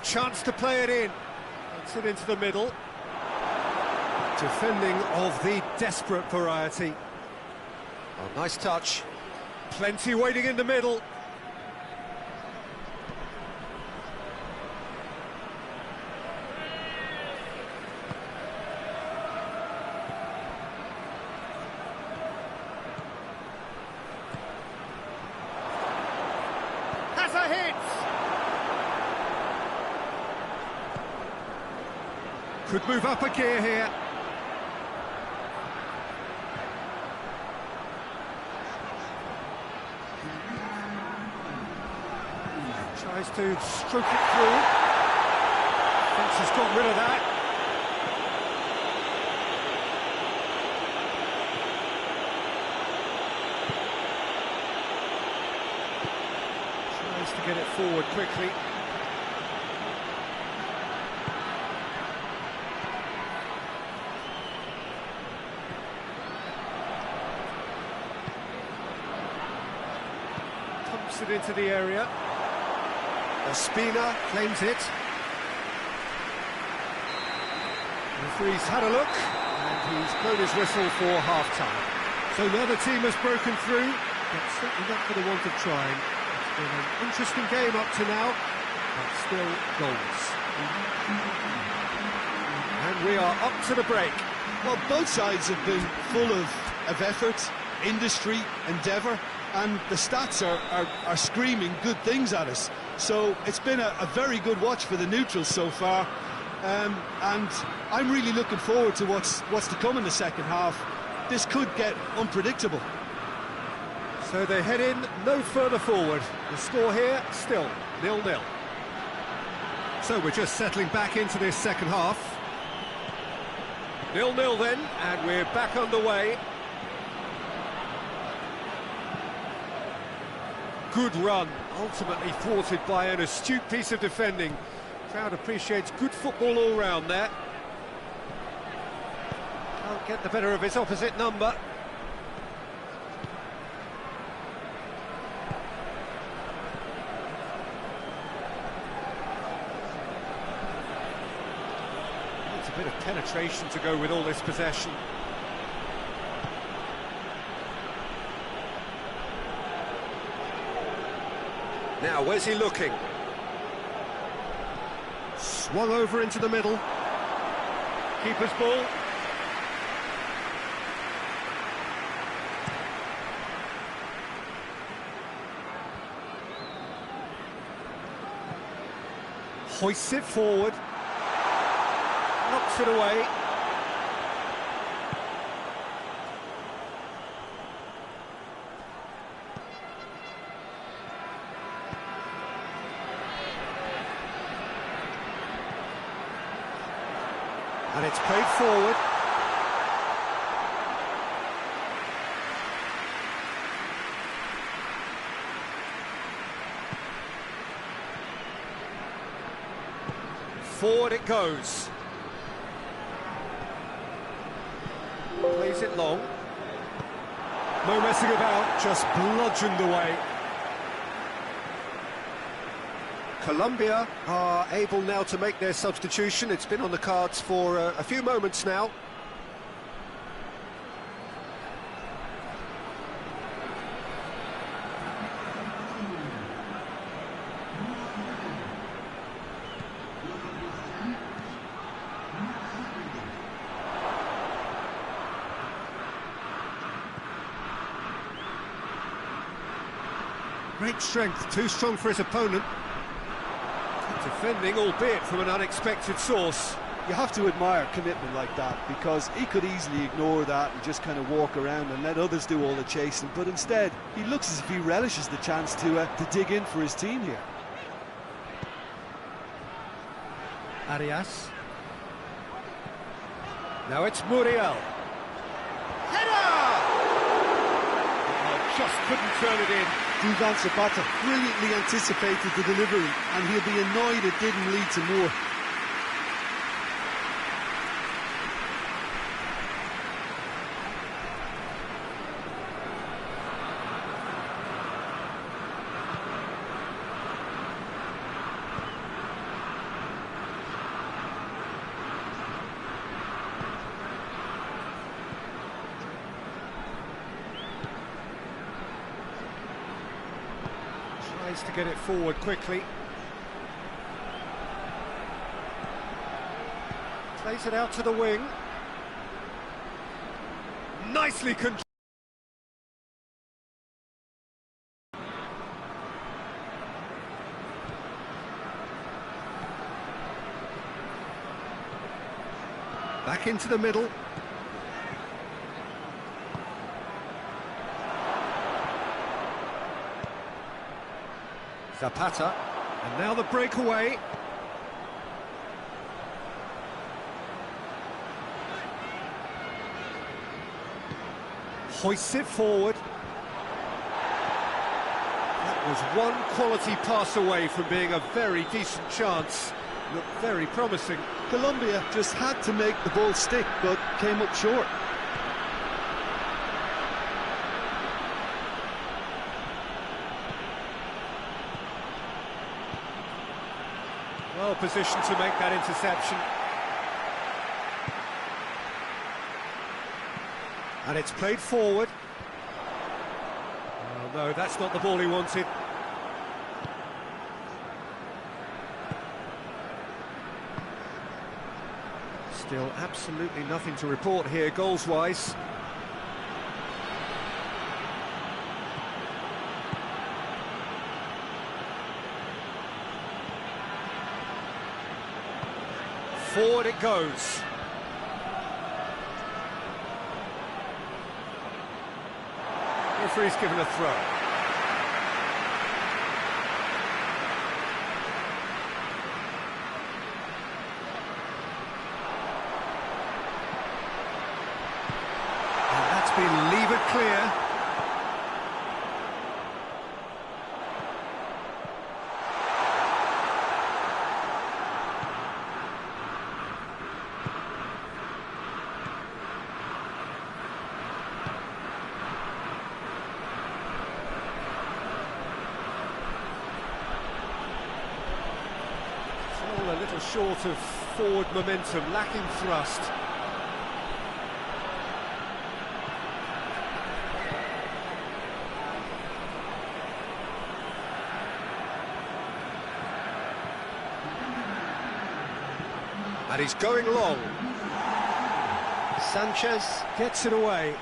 Chance to play it in. Puts it into the middle. Defending of the desperate variety. Oh, nice touch. Plenty waiting in the middle. Has a hit! Could move up a gear here. Tries to stroke it through. Thinks he's got rid of that. Tries to get it forward quickly. It into the area. Ospina claims it. The referee's had a look and he's blown his whistle for half-time. So now the team has broken through, but certainly not for the want of trying. It's been an interesting game up to now, but still goals. And we are up to the break. Well, both sides have been full of effort, industry, endeavour. And the stats are screaming good things at us. So it's been a very good watch for the neutrals so far. And I'm really looking forward to what's to come in the second half. This could get unpredictable. So they head in no further forward. The score here, still 0-0. So we're just settling back into this second half. 0-0 then, and we're back underway. Good run, ultimately thwarted by an astute piece of defending. Crowd appreciates good football all round there. Can't get the better of his opposite number. Needs a bit of penetration to go with all this possession. Now, where's he looking? Swung over into the middle. Keeper's ball. Hoists it forward. Knocks it away. And it's played forward. Forward it goes. Plays it long. No messing about, just bludgeoned away. Colombia are able now to make their substitution. It's been on the cards for a few moments now. Great strength, too strong for his opponent. Defending, albeit from an unexpected source. You have to admire commitment like that, because he could easily ignore that and just kind of walk around and let others do all the chasing, but instead he looks as if he relishes the chance to dig in for his team here. Arias. Now it's Muriel. Header! Oh, just couldn't turn it in. Duvan Zapata brilliantly anticipated the delivery, and he'll be annoyed it didn't lead to more. Tries to get it forward quickly. Plays it out to the wing. Nicely controlled. Back into the middle. Zapata, and now the breakaway. Hoists it forward. That was one quality pass away from being a very decent chance. Looked very promising. Colombia just had to make the ball stick, but came up short. Well positioned to make that interception. And it's played forward. Oh no, that's not the ball he wanted. Still absolutely nothing to report here goals-wise. Forward it goes. Referee's given a throw. And that's been levered clear. A little short of forward momentum, lacking thrust. And he's going long. Sanchez gets it away.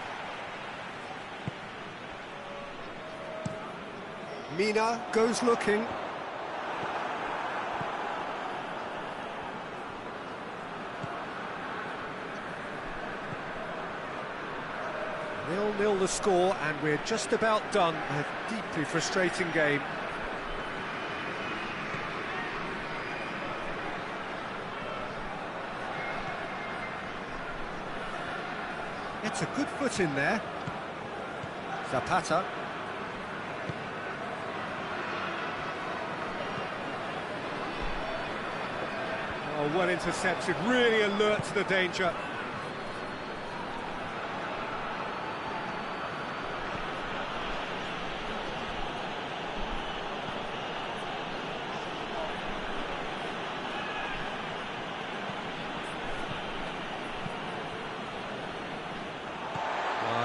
Mina goes looking. 0-0 the score, and we're just about done. A deeply frustrating game. Gets a good foot in there. Zapata. Oh, well intercepted, really alert to the danger.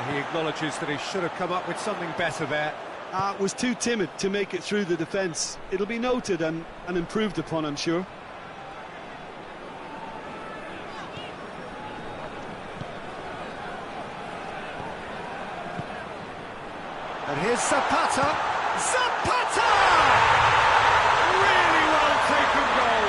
He acknowledges that he should have come up with something better there. Was too timid to make it through the defence. It'll be noted and improved upon, I'm sure. And here's Zapata. Zapata! Really well taken goal.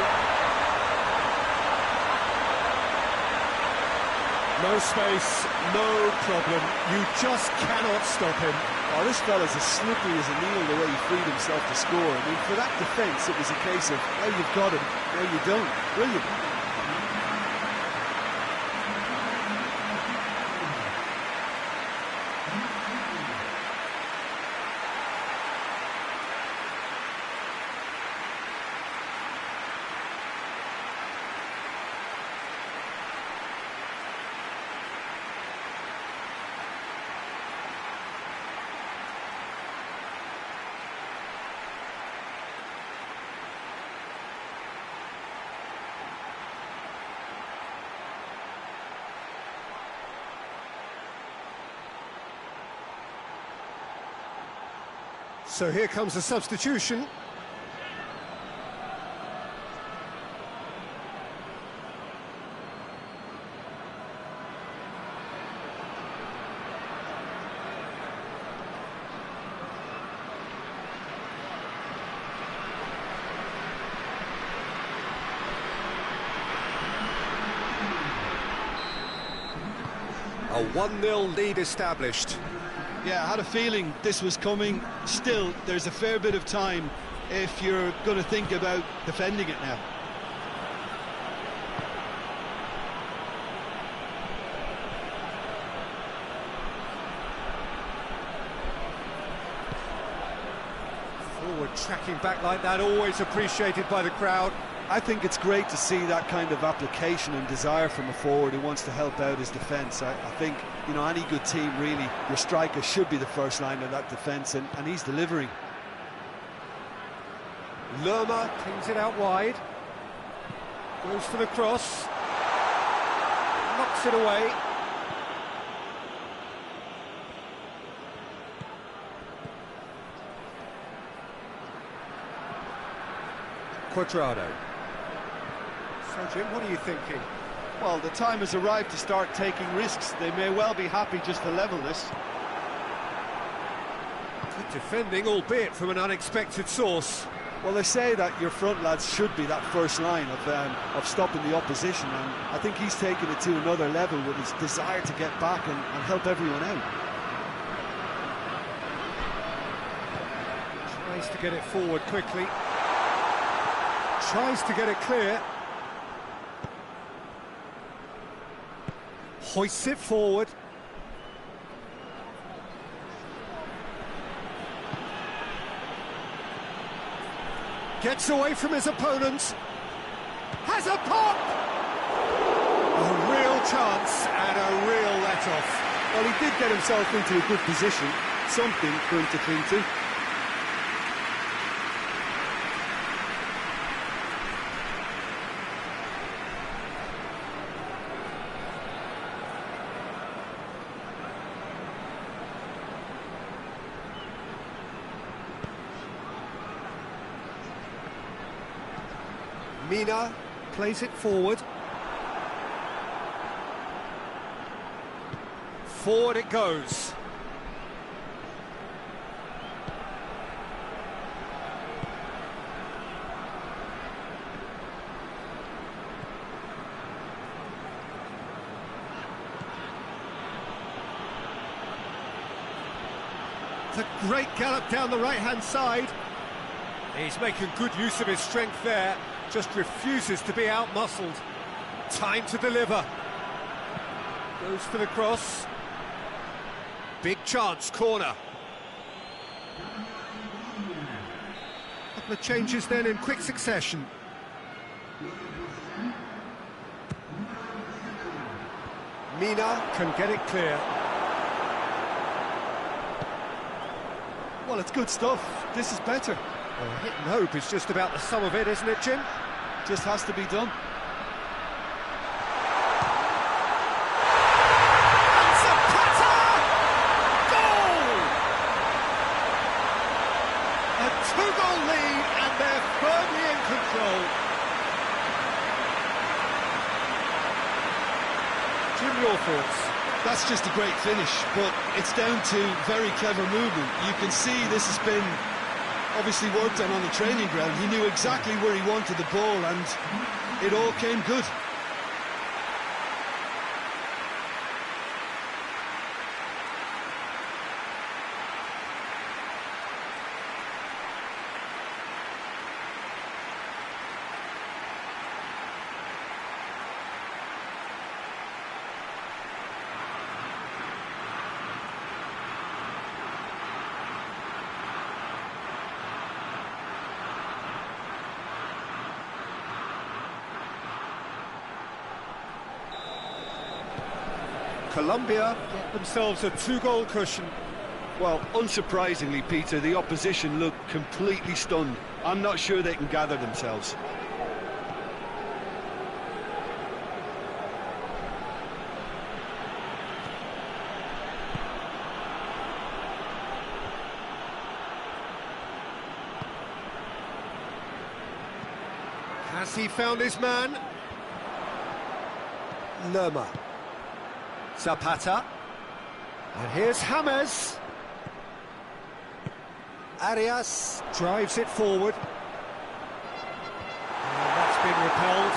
No space, no problem. You just cannot stop him. Oh, this fella's as slippery as a needle the way he freed himself to score. I mean, for that defence, it was a case of, now you've got him, now you don't. Brilliant. So here comes a substitution. A 1-0 lead established. Yeah, I had a feeling this was coming. Still, there's a fair bit of time if you're going to think about defending it now. Forward tracking back like that, always appreciated by the crowd. I think it's great to see that kind of application and desire from a forward who wants to help out his defence. I think, you know, any good team, really, your striker should be the first line of that defence, and he's delivering. Lerma cleans it out wide. Goes for the cross. Knocks it away. Quadrado. So, Jim, what are you thinking? Well, the time has arrived to start taking risks. They may well be happy just to level this. Good defending, albeit from an unexpected source. Well, they say that your front lads should be that first line of stopping the opposition, and I think he's taken it to another level with his desire to get back and help everyone out. Tries to get it forward quickly. Tries to get it clear. Hoists it forward. Gets away from his opponent. Has a pop! A real chance and a real let-off. Well, he did get himself into a good position. Something for him to cling to. Mina plays it forward. Forward it goes. It's a great gallop down the right-hand side. He's making good use of his strength there. Just refuses to be out-muscled. Time to deliver. Goes for the cross. Big chance, corner. Couple of changes then in quick succession. Mina can get it clear. Well, it's good stuff. This is better. Well, hit and hope is just about the sum of it, isn't it, Jim? Just has to be done. Two-goal lead, and they're firmly in control. Jim, your thoughts? That's just a great finish, but it's down to very clever movement. You can see this has been obviously worked on the training ground. He knew exactly where he wanted the ball, and it all came good. Colombia get themselves a two-goal cushion. Well, unsurprisingly, Peter, the opposition look completely stunned. I'm not sure they can gather themselves. Has he found his man? Lerma. Zapata. And here's James. Arias drives it forward. And that's been repelled.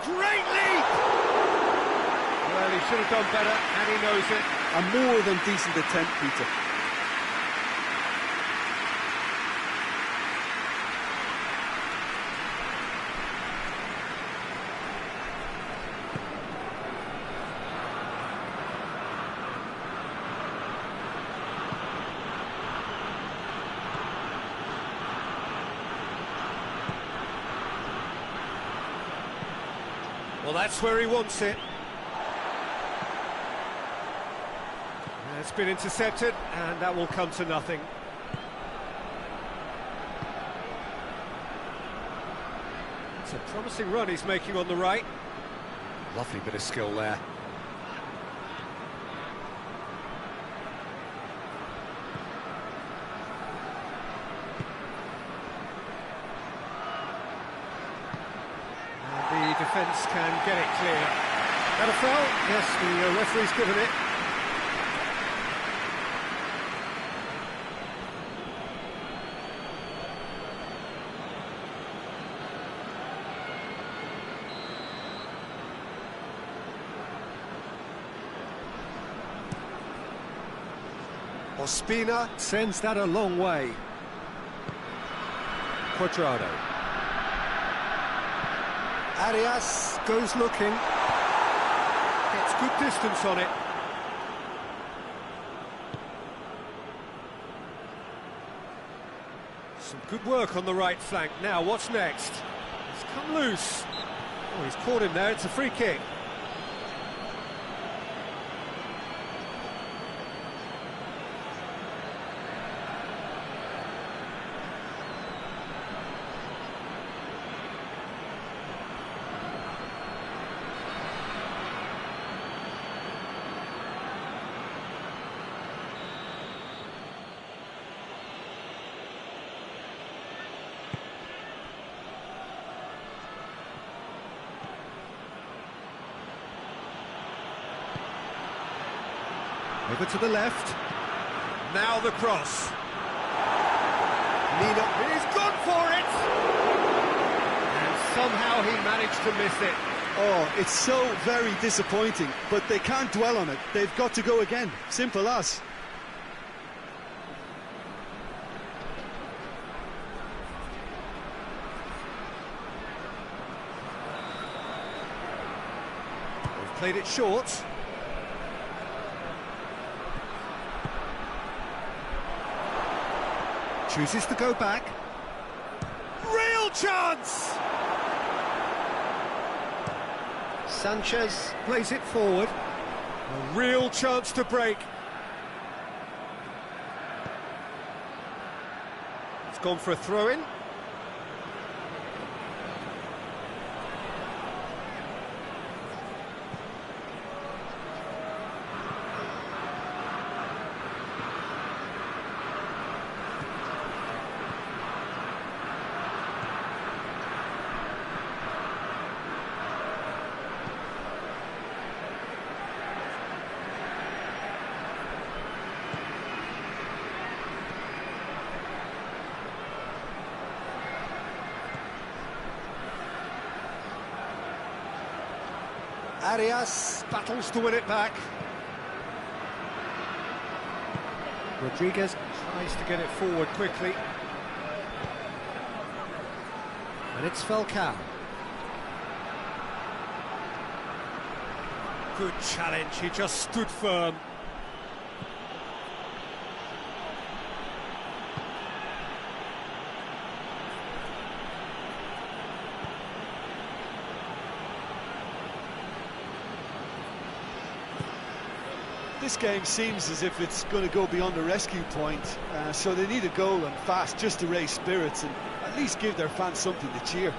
Great leap! Well, he should have done better, and he knows it. A more than decent attempt, Peter. Well, that's where he wants it. It's been intercepted, and that will come to nothing. It's a promising run he's making on the right. Lovely bit of skill there. And the defence can get it clear. That a foul? Yes, the referee's given it. Ospina sends that a long way. Cuadrado. Arias goes looking. Gets good distance on it. Some good work on the right flank. Now, what's next? It's come loose. Oh, he's caught him there. It's a free kick. Over to the left. Now the cross. Mina, he's gone for it! And somehow he managed to miss it. Oh, it's so very disappointing, but they can't dwell on it. They've got to go again. Simple as. Played it short. Chooses to go back. Real chance! Sanchez plays it forward. A real chance to break. It's gone for a throw-in. Arias battles to win it back. Rodriguez tries to get it forward quickly. And it's Falcao. Good challenge, he just stood firm. This game seems as if it's going to go beyond the rescue point, so they need a goal and fast just to raise spirits and at least give their fans something to cheer.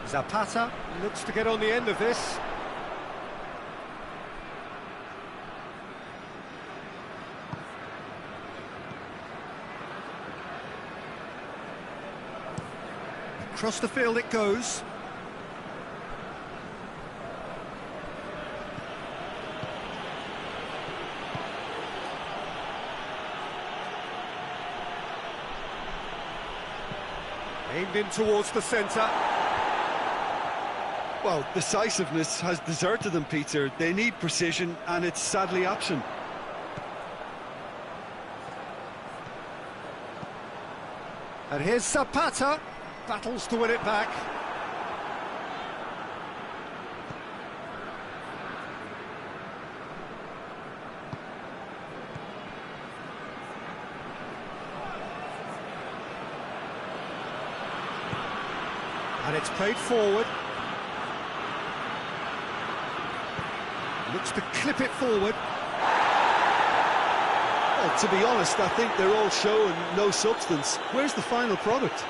Zapata looks to get on the end of this. Across the field it goes. Aimed in towards the centre. Well, decisiveness has deserted them, Peter. They need precision, and it's sadly absent. And here's Zapata. Battles to win it back. And it's played forward. Looks to clip it forward. Well, to be honest, I think they're all show and no substance. Where's the final product?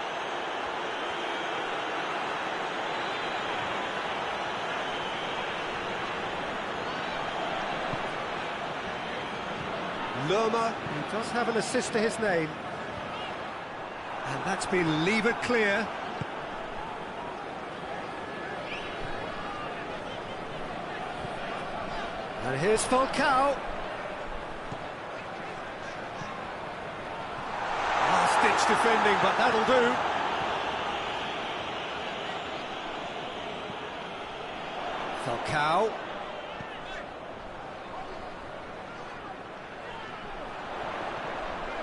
Lerma, he does have an assist to his name. And that's been levered clear. And here's Falcao. Last-ditch defending, but that'll do. Falcao.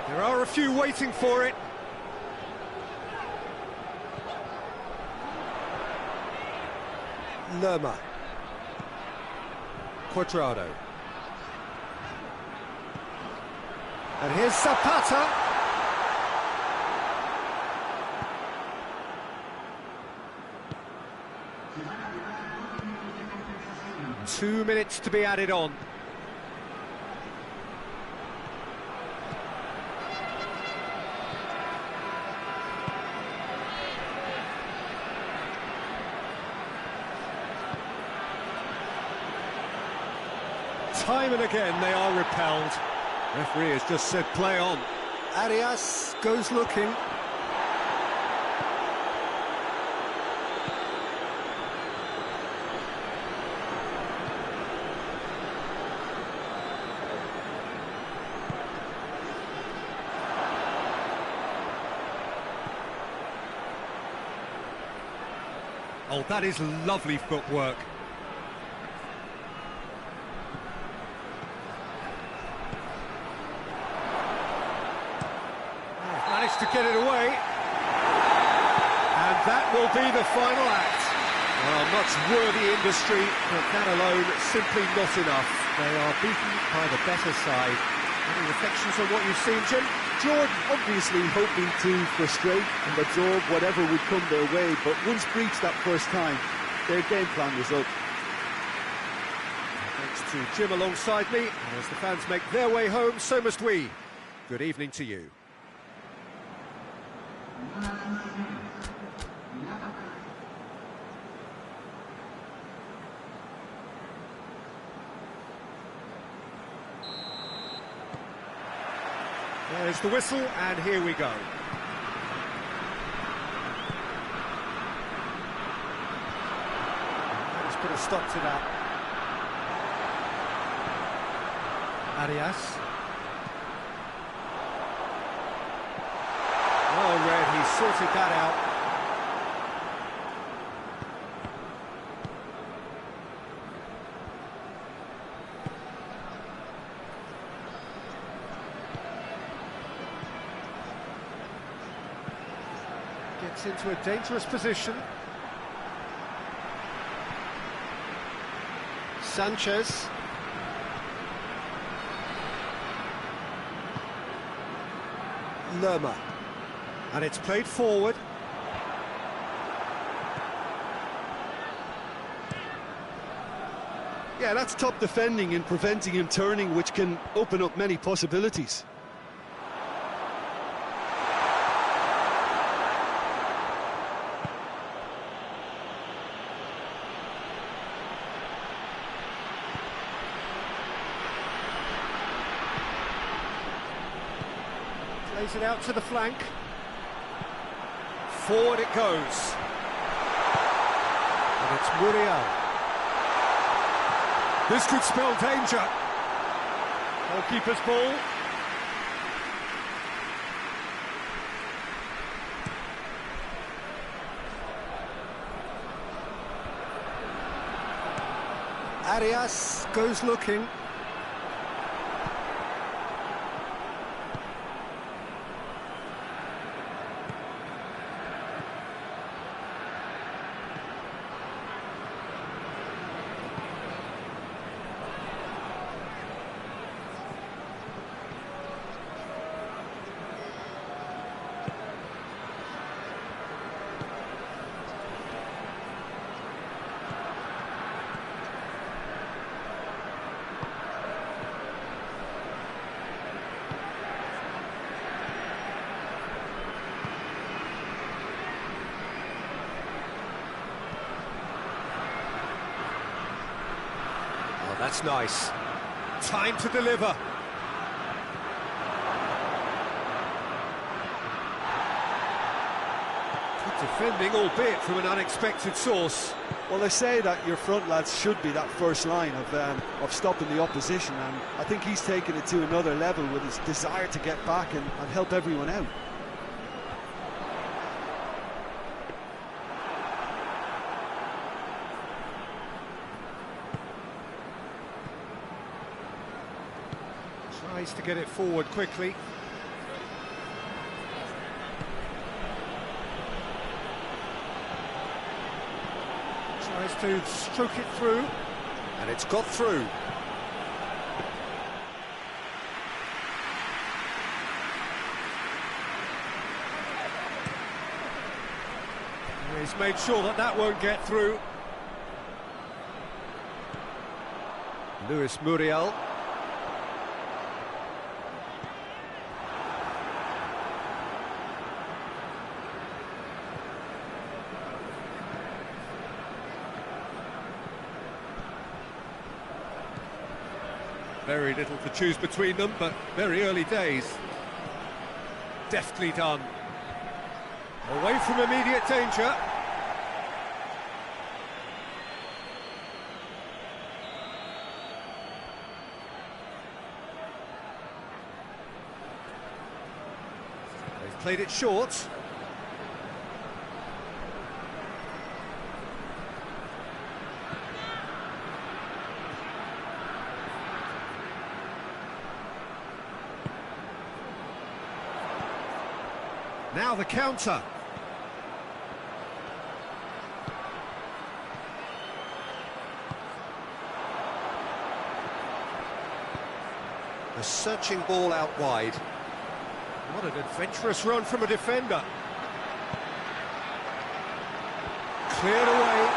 There are a few waiting for it. Lerma. Cuadrado. And here's Zapata. Two minutes to be added on. Time and again they are repelled. Referee has just said play on. Arias goes looking. Oh, that is lovely footwork. managed to get it away. And that will be the final act. Well, much worthy industry, but that alone simply not enough. They are beaten by the better side. Any reflections on what you've seen, Jim? Jordan obviously hoping to frustrate and absorb whatever would come their way, but once breached that first time, their game plan was up. Thanks to Jim alongside me, and as the fans make their way home, so must we. Good evening to you. There's the whistle, and here we go. Let's put a stop to that. Arias. Well read, he sorted that out. Gets into a dangerous position. Sanchez. Lerma. And it's played forward. Yeah, that's top defending and preventing him turning, which can open up many possibilities. Plays it out to the flank. Forward it goes. And it's Muriel. This could spell danger. Goalkeeper's ball. Arias goes looking. That's nice. Time to deliver. Good defending, albeit from an unexpected source. Well, they say that your front lads should be that first line of stopping the opposition, and I think he's taken it to another level with his desire to get back and help everyone out. Tries to get it forward quickly. Tries to stroke it through, and it's got through. He's made sure that that won't get through. Luis Muriel. Very little to choose between them, but very early days. Deftly done. Away from immediate danger. They've played it short. Now the counter. A searching ball out wide. What an adventurous run from a defender. Cleared away.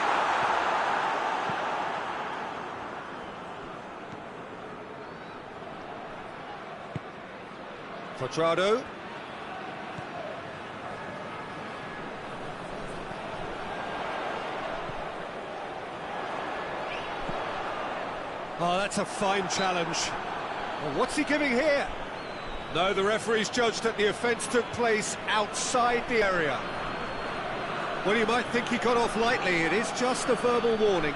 Quadrado. Oh, that's a fine challenge. Well, what's he giving here? No, the referee's judged that the offence took place outside the area. Well, you might think he got off lightly. It is just a verbal warning.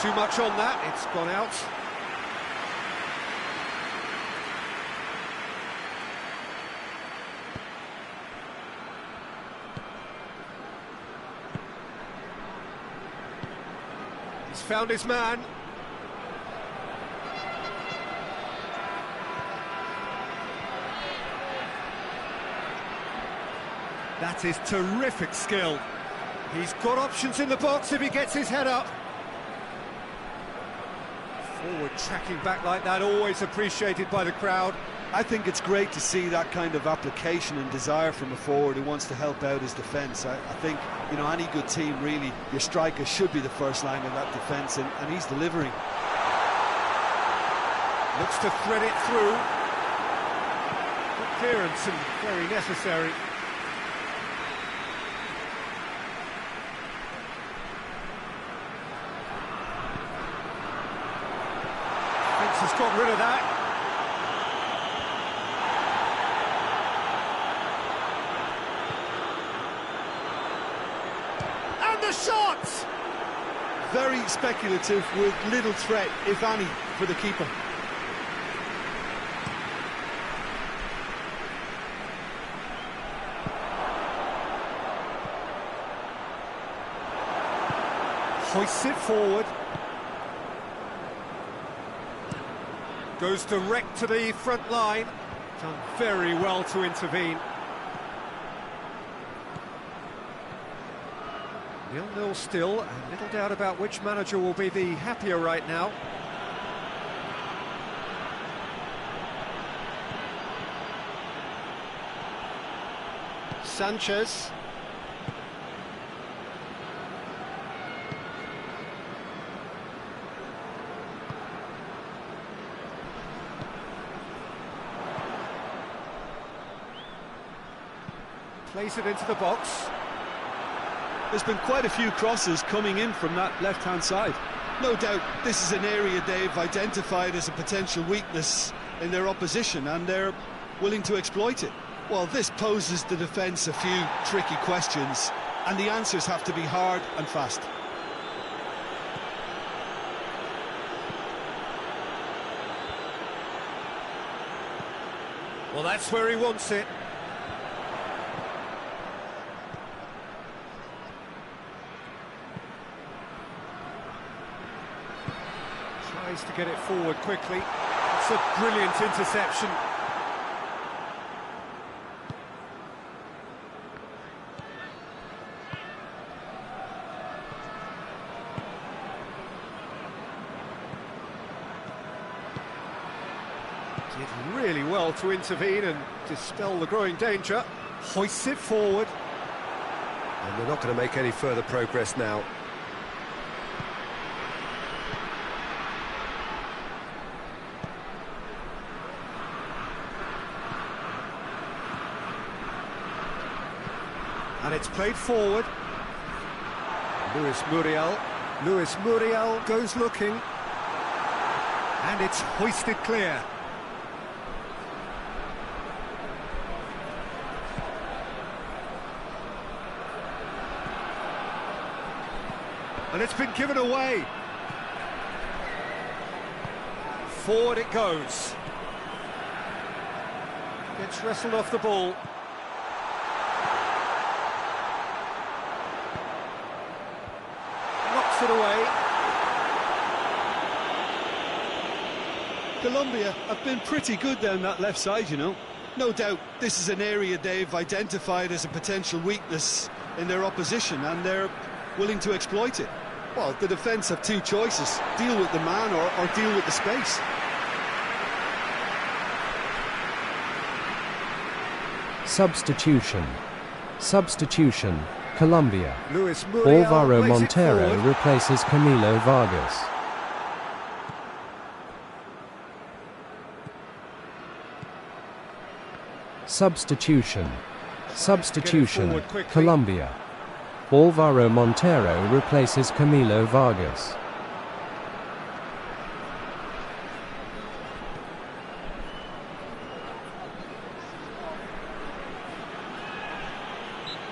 Too much on that, it's gone out. He's found his man. That is terrific skill. He's got options in the box if he gets his head up. Forward tracking back like that, always appreciated by the crowd. I think it's great to see that kind of application and desire from a forward who wants to help out his defence. I think, you know, any good team, really, your striker should be the first line of that defence, and he's delivering. Looks to thread it through. Good clearance and very necessary. Has got rid of that. And the shot! Very speculative with little threat, if any, for the keeper. Hoists it forward. Goes direct to the front line. Done very well to intervene. 0-0 still, and little doubt about which manager will be the happier right now. Sanchez. Plays it into the box. There's been quite a few crosses coming in from that left-hand side. No doubt this is an area they've identified as a potential weakness in their opposition, and they're willing to exploit it. Well, this poses the defence a few tricky questions, and the answers have to be hard and fast. Well, that's where he wants it. Tries to get it forward quickly. It's a brilliant interception. Did really well to intervene and dispel the growing danger. Hoists it forward. And they're not going to make any further progress now. And it's played forward. Luis Muriel goes looking. And it's hoisted clear. And it's been given away. Forward it goes. Gets wrestled off the ball. Knocks it away. Colombia have been pretty good down that left side, you know. No doubt this is an area they've identified as a potential weakness in their opposition, and they're willing to exploit it. Well, the defence have two choices: deal with the man or deal with the space. Substitution. Substitution. Colombia. Luis Muriel Alvaro plays it Montero forward. replaces Camilo Vargas. Substitution. Substitution. forward quickly. Colombia. Alvaro Montero replaces Camilo Vargas.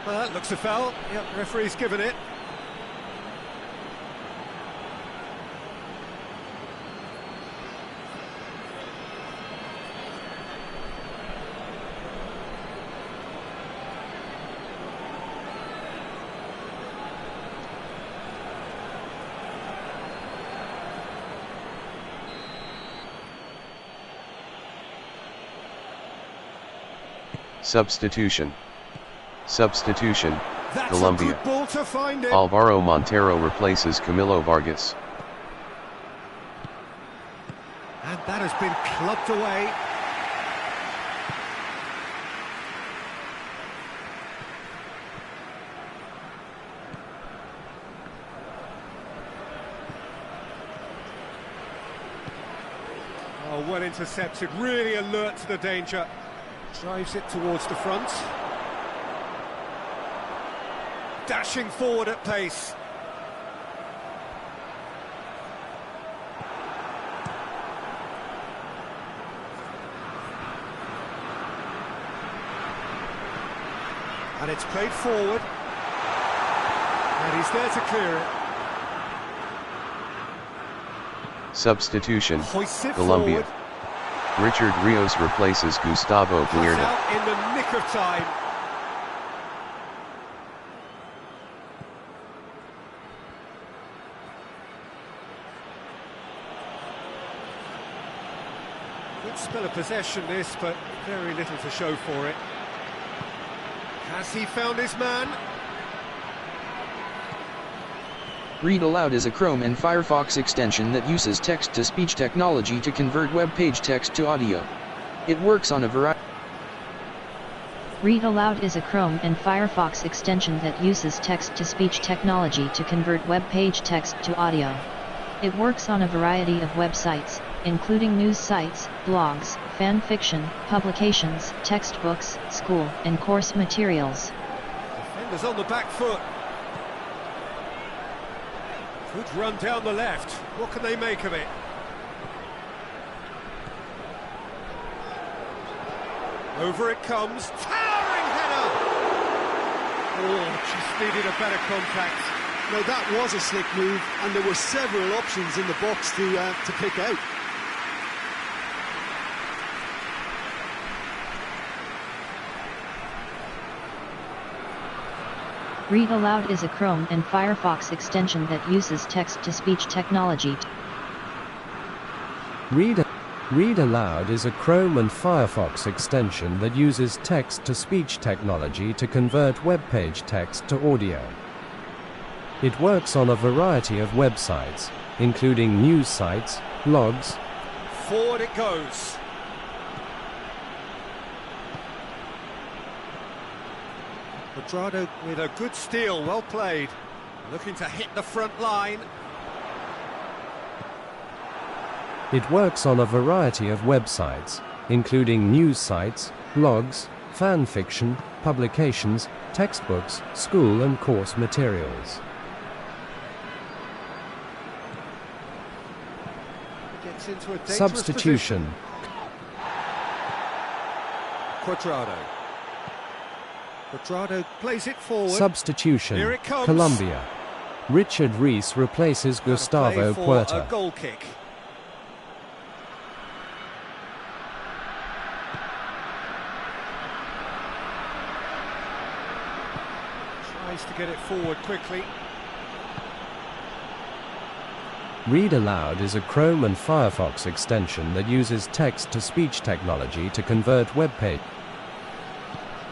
Well, that looks a foul. Yep, referee's given it. Substitution. Substitution, That's Colombia. a good ball to find it. Alvaro Montero replaces Camilo Vargas. And that has been clubbed away. Oh, well intercepted, really alert to the danger. Drives it towards the front. Dashing forward at pace. And it's played forward. And he's there to clear it. Substitution, Hoists it Colombia. forward. Richard Rios replaces Gustavo Cuts Guerra. out in the nick of time. Good spell of possession this, but very little to show for it. Has he found his man? Read Aloud is a Chrome and Firefox extension that uses text-to-speech technology to convert web page text to audio. It works on a variety. Read Aloud is a Chrome and Firefox extension that uses text-to-speech technology to convert web page text to audio. It works on a variety of websites, including news sites, blogs, fan fiction, publications, textbooks, school and course materials. Defenders on the back foot. Good run down the left. What can they make of it? Over it comes. Towering header! Oh, just needed a better contact. Now that was a slick move, and there were several options in the box to pick out. Read Aloud is a Chrome and Firefox extension that uses text-to-speech technology. Read Aloud is a Chrome and Firefox extension that uses text-to-speech technology to convert web page text to audio. It works on a variety of websites, including news sites, blogs. Forward it goes. Quadrado with a good steal, well played. Looking to hit the front line. It works on a variety of websites, including news sites, blogs, fan fiction, publications, textbooks, school and course materials. Gets into a dangerous Substitution. position. Quadrado plays it forward. Substitution. Here it comes. Colombia. Richard Rees replaces Play Gustavo for Puerta. a goal kick. Tries to get it forward quickly. Read Aloud is a Chrome and Firefox extension that uses text-to-speech technology to convert web pages.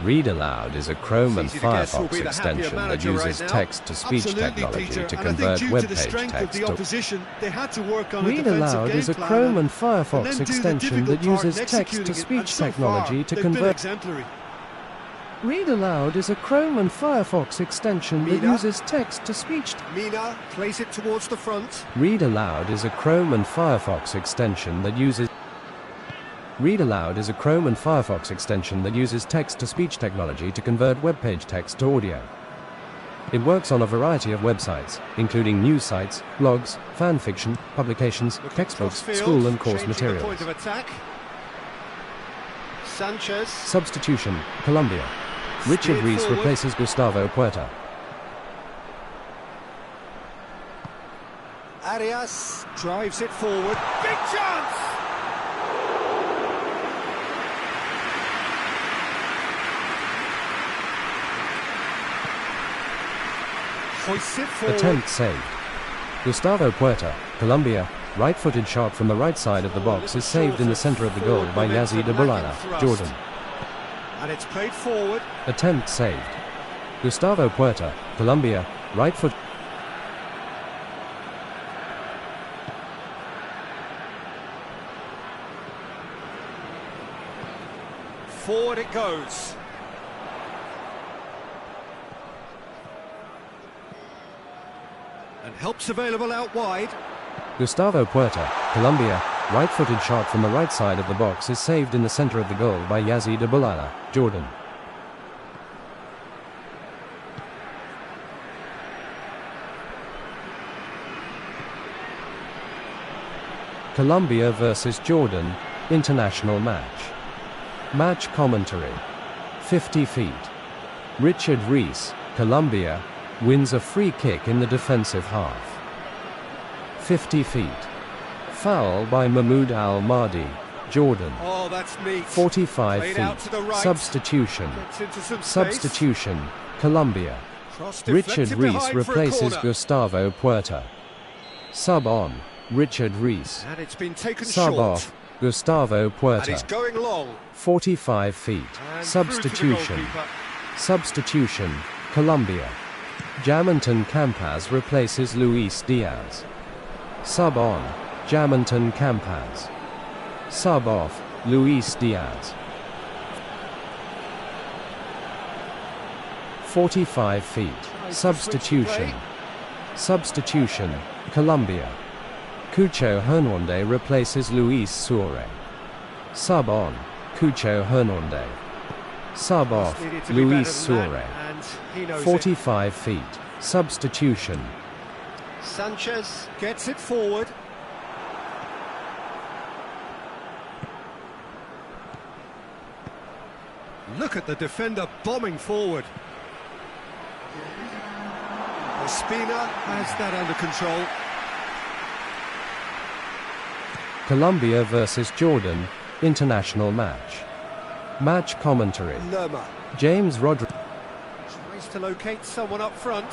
Read Aloud is a Chrome and Firefox extension that uses text-to-speech technology to convert web page text to... Read Aloud is a Chrome and Firefox extension that uses text-to-speech technology to convert... Read Aloud is a Chrome and Firefox extension that uses text-to-speech... Mina plays it towards the front. Read Aloud is a Chrome and Firefox extension that uses... Read Aloud is a Chrome and Firefox extension that uses text-to-speech technology to convert web page text to audio. It works on a variety of websites, including news sites, blogs, fan fiction, publications, textbooks, school and course materials. Point of attack. Sanchez. Substitution, Colombia. Richard Rees replaces Gustavo Puerta. Arias drives it forward. Big chance! Hoists it forward. Attempt saved. Gustavo Puerta, Colombia. Right-footed shot from the right side of the box is saved in the center of the goal by Yazid Abulala, Jordan. And it's played forward. Attempt saved. Gustavo Puerta, Colombia. Right foot. Forward it goes. And help's available out wide. Gustavo Puerta, Colombia. Right-footed shot from the right side of the box is saved in the center of the goal by Yazid Abulala, Jordan. Colombia versus Jordan, international match. Match commentary. 50 feet. Richard Rees, Colombia, wins a free kick in the defensive half. 50 feet. Foul by Mahmoud Al-Mahdi, Jordan. Oh, that's neat. 45 Played out to the feet. right. Substitution. Gets into some space. Substitution. Colombia. Richard Rees replaces Gustavo Puerta. Sub on. Richard Rees. And it's been taken Sub short. off. Gustavo Puerta. And he's going long. 45 feet. And Substitution. through to the goalkeeper. Substitution. Colombia. Jamonton Campaz replaces Luis Diaz. Sub on. Jamonton Campaz. Sub off. Luis Diaz. 45 feet. Substitution. Substitution. Colombia. Cucho Hernande replaces Luis Suarez. Sub on. Cucho Hernande. Sub off. Luis Suarez. 45 feet. Substitution. Sanchez gets it forward. Look at the defender bombing forward. Ospina has that under control. Colombia versus Jordan, international match. Match commentary. Lerma James Rodriguez. tries to locate someone up front.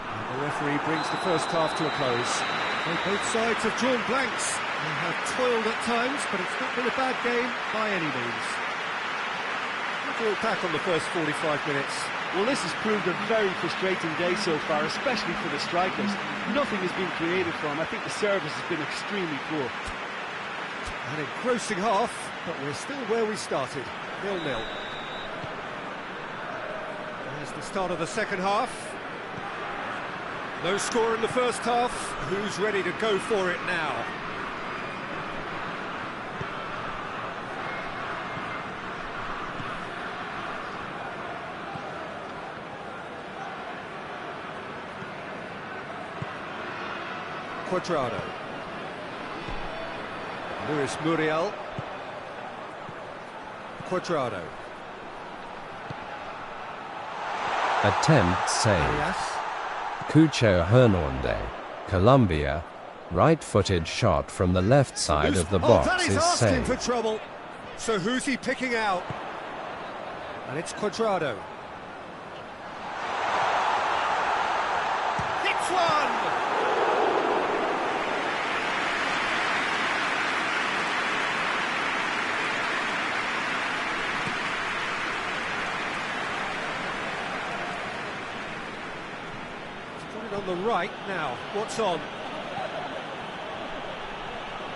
And the referee brings the first half to a close. Well, both sides have drawn blanks. They have toiled at times, but it's not been a bad game by any means. What do you pack on the first 45 minutes? Well, this has proved a very frustrating day so far, especially for the strikers. Nothing has been created for them. I think the service has been extremely poor. An engrossing half, but we're still where we started, 0-0. There's the start of the second half. No score in the first half. Who's ready to go for it now? Cuadrado. Luis Muriel. Cuadrado. Attempt save. Arias. Cucho Hernande, Colombia. Right-footed shot from the left side of the that box is is asking for saved. trouble. So who's he picking out? And it's Cuadrado. Hits one! Put it on the right now. What's on?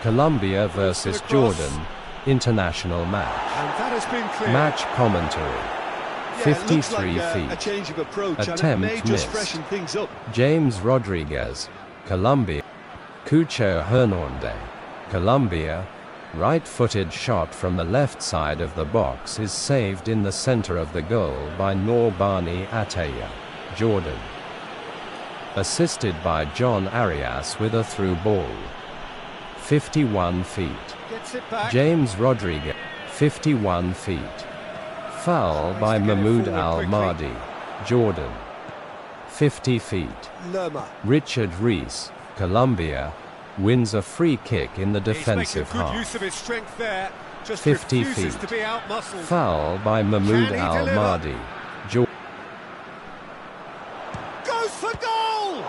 Colombia versus Jordan, international match. And that has been clear. Match commentary. Yeah, 53 like feet. a change of approach, Attempt and it may just missed. freshen things up. James Rodriguez, Colombia. Cucho Hernande, Colombia. Right-footed shot from the left side of the box is saved in the center of the goal by Norbani Ataya, Jordan. Assisted by John Arias with a through ball. 51 feet. Gets it back. James Rodriguez, 51 feet. Foul by Mahmoud Al-Mahdi, Jordan. 50 feet. Lerma. Richard Rees, Colombia, wins a free kick in the defensive He's making good half. use of his strength there. Just 50 refuses feet. to be out-muscled. Foul by Mahmoud Can he Al-Mahdi, Jordan. Goes for goal!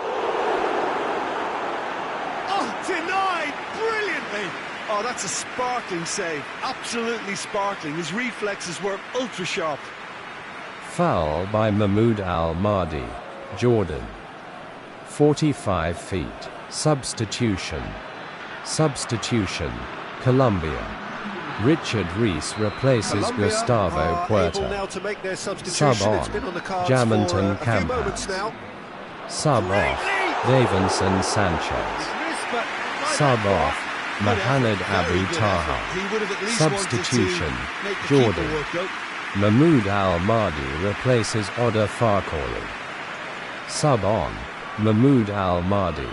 Oh, denied brilliantly. Oh, that's a sparkling save. Absolutely sparkling. His reflexes were ultra sharp. Foul by Mahmoud Al-Mahdi, Jordan. 45 feet. Substitution. Substitution. Colombia. Richard Rees replaces Colombia Gustavo are able Puerta. now to make their substitution. Sub It's on. been on the cards Jamonton for a few moments Campas. now. Sub off. Davinson Sanchez. Missed, but Sub off. Mohamed Abu Taha. He would have at least wanted Substitution. to make the keeper Jordan. work out. Mahmoud Al-Mahdi replaces Oda Farkoli. Sub on. Mahmoud Al-Mahdi.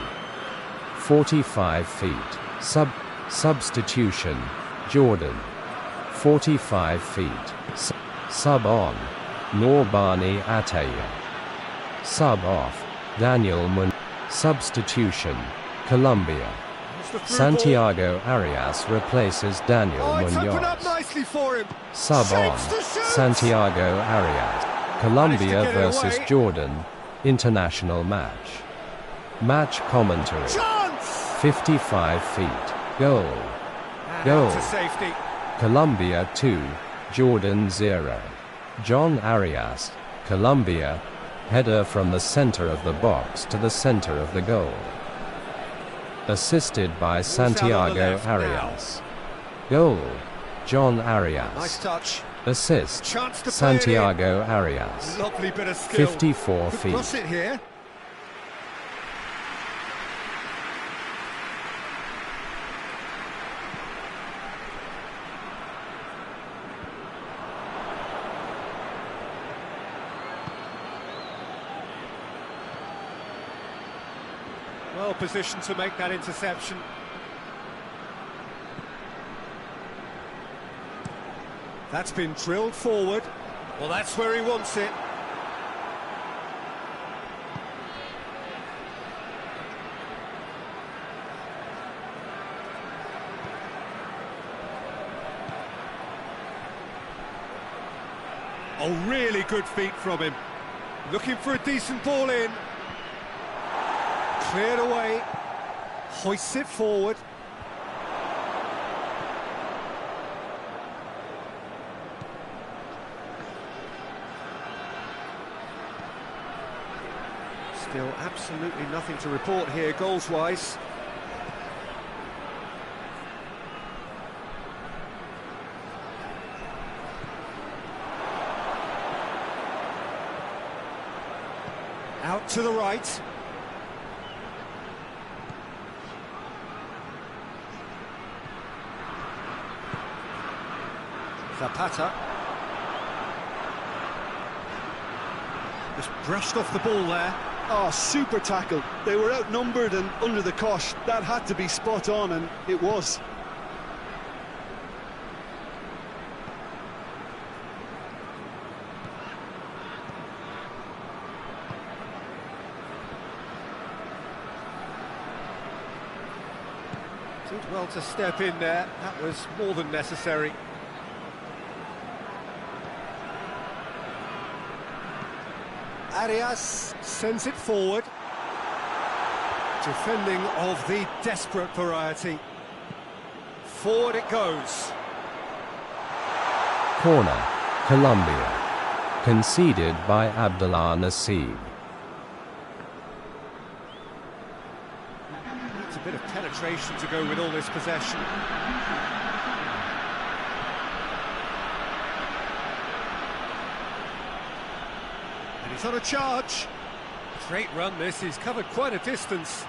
45 feet. Substitution. Jordan. 45 feet. Sub on. Norbani Ataya. Sub off. Daniel Mun. Substitution. Colombia. it's the through Santiago Arias replaces Daniel ball. Oh, it's opened up Munoz. nicely for him. Sub on. Shapes to shoot. Santiago Arias. Colombia get it versus away. Jordan, international match. Match commentary. Chance! 55 feet. Goal. And Goal. out to safety. Colombia 2, Jordan 0. John Arias, Colombia. Header from the center of the box to the center of the goal. Assisted by Moves out on the Santiago left now. Arias. Goal. John Arias. Nice touch. Assist. Chance to play it Santiago Arias. in. Lovely bit of skill. 54 Could feet. cross it here. Well positioned to make that interception. That's been drilled forward. Well, that's where he wants it. Oh, really good feet from him. Looking for a decent ball in. Cleared away. Hoists it forward. Still absolutely nothing to report here goals-wise. Out to the right. Zapata. Just brushed off the ball there. Oh, super tackle. They were outnumbered and under the cosh. That had to be spot on, and it was. Did well to step in there. That was more than necessary. Arias sends it forward. Defending of the desperate variety. Forward it goes. Corner, Colombia. Conceded by Abdullah Nassib. Needs a bit of penetration to go with all this possession. And he's on a charge. Great run this, he's covered quite a distance.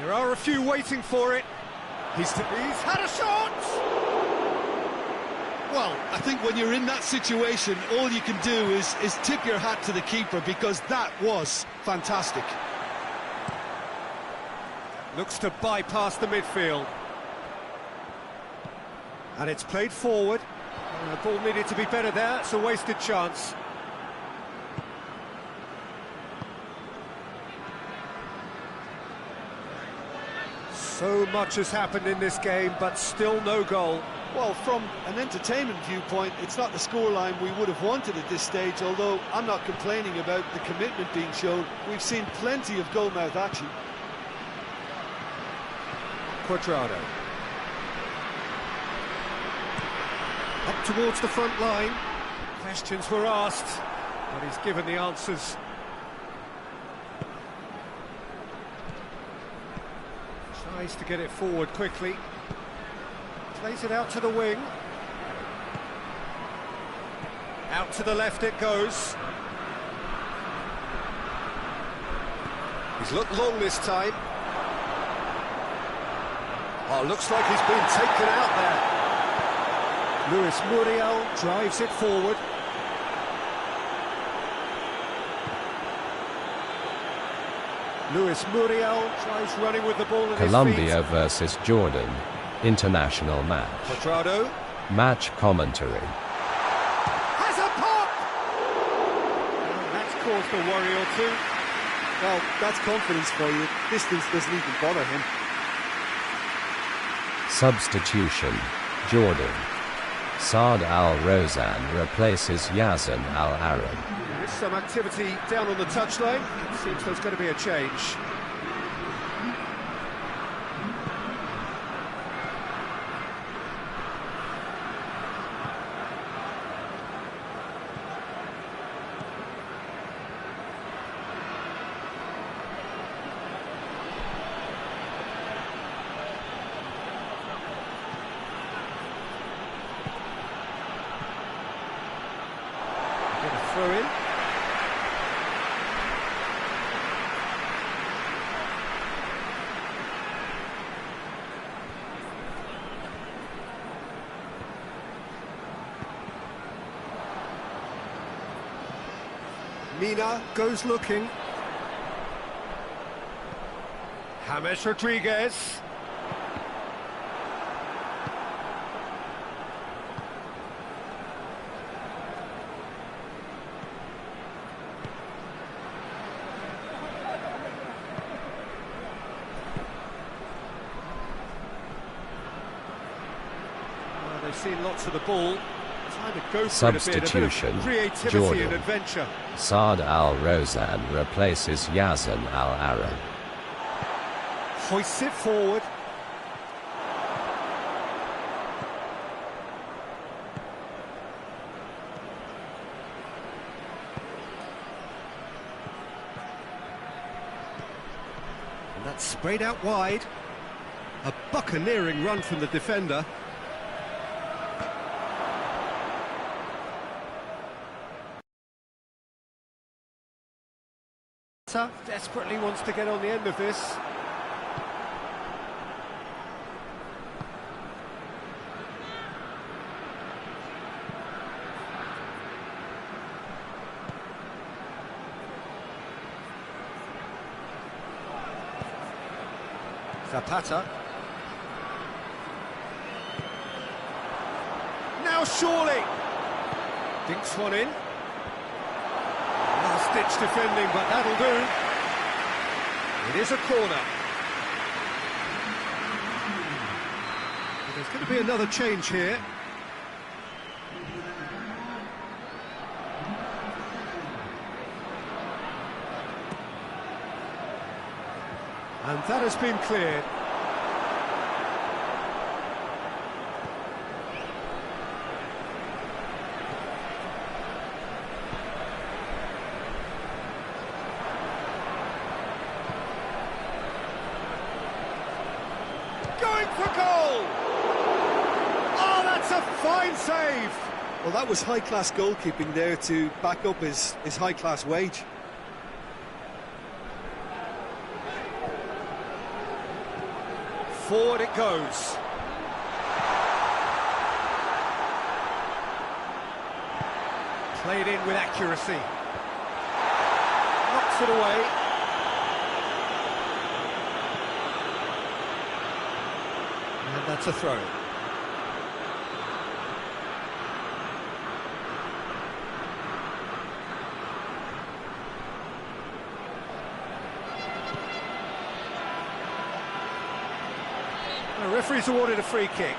There are a few waiting for it. He's had a shot! Well, I think when you're in that situation, all you can do is tip your hat to the keeper, because that was fantastic. Looks to bypass the midfield. And it's played forward. The ball needed to be better there, it's a wasted chance. So much has happened in this game, but still no goal. Well, from an entertainment viewpoint, it's not the scoreline we would have wanted at this stage, although I'm not complaining about the commitment being shown. We've seen plenty of goal-mouth action. Cuadrado. Up towards the front line. Questions were asked, but he's given the answers. Tries to get it forward quickly. Plays it out to the wing. Out to the left it goes. He's looked long this time. Oh, looks like he's been taken out there. Luis Muriel drives it forward. Luis Muriel tries running with the ball in Colombia his feet. versus Jordan. International match. Cuadrado. Match commentary. Has a pop! Oh, that's caused a worry or two. Well, that's confidence for you. Distance doesn't even bother him. Substitution. Jordan. Saad Al-Rozan replaces Yazan Al-Aram. There's some activity down on the touchline. It seems there's going to be a change. Throw in. Mina goes looking. James Rodriguez. They've seen lots of the ball. Trying to go for Substitution. a bit of creativity Jordan. and adventure. Saad Al-Rozan replaces Yazan Al-Aram. Hoists it forward. And that's sprayed out wide. A buccaneering run from the defender. Desperately wants to get on the end of this. Zapata. Now surely. Dinks one in. Last-ditch defending, but that'll do. It is a corner. But there's going to be another change here. And that has been cleared. Going for goal! Oh, that's a fine save! Well, that was high-class goalkeeping there to back up his high-class wage. Forward it goes. Played in with accuracy. Knocks it away. And that's a throw. The referee's awarded a free kick.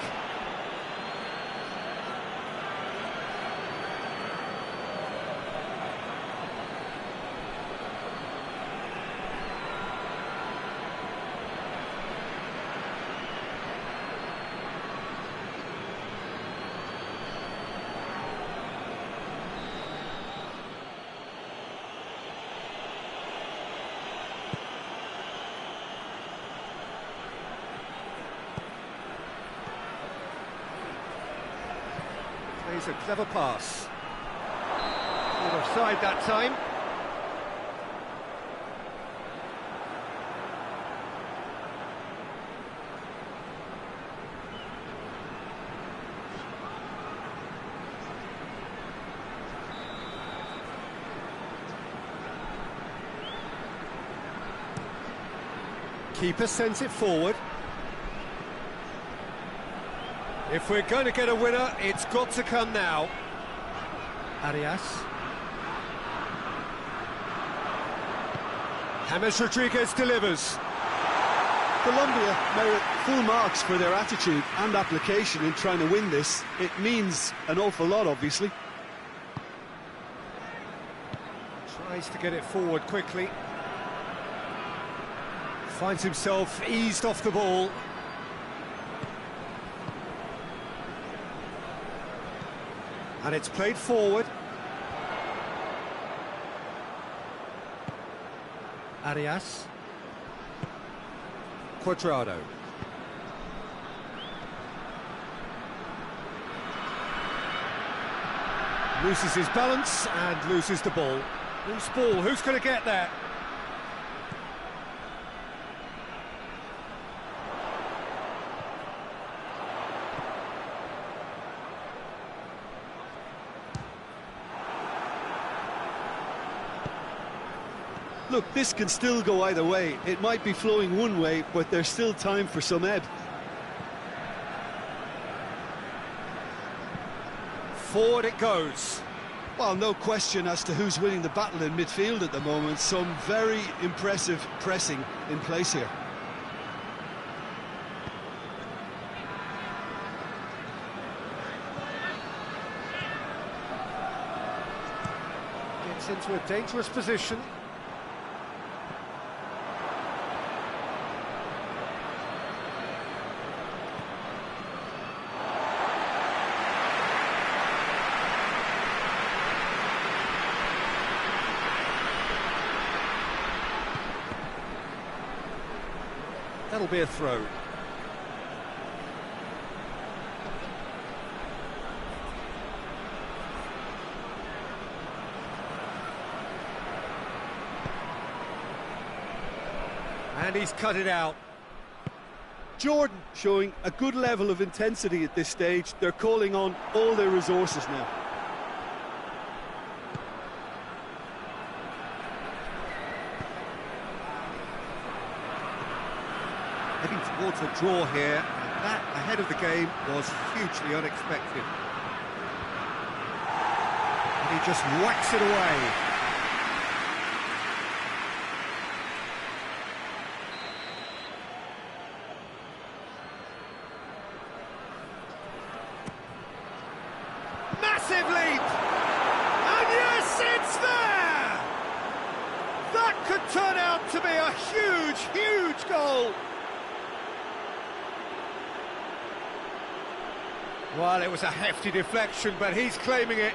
Plays a clever pass. Not offside that time. Keeper sends it forward. If we're going to get a winner, it's got to come now. Arias. James Rodriguez delivers. Colombia merit full marks for their attitude and application in trying to win this. It means an awful lot, obviously. Tries to get it forward quickly. Finds himself eased off the ball. And it's played forward. Arias. Cuadrado. Loses his balance and loses the ball. Loose ball, who's going to get there? Look, this can still go either way. It might be flowing one way, but there's still time for some ebb. Forward it goes. Well, no question as to who's winning the battle in midfield at the moment. Some very impressive pressing in place here. Gets into a dangerous position. That'll be a throw. And he's cut it out. Jordan showing a good level of intensity at this stage. They're calling on all their resources now. Heading towards a draw here, and that, ahead of the game, was hugely unexpected. And he just whacks it away. Massive leap! And yes, it's there! That could turn out to be a huge, huge goal. Well, it was a hefty deflection, but he's claiming it.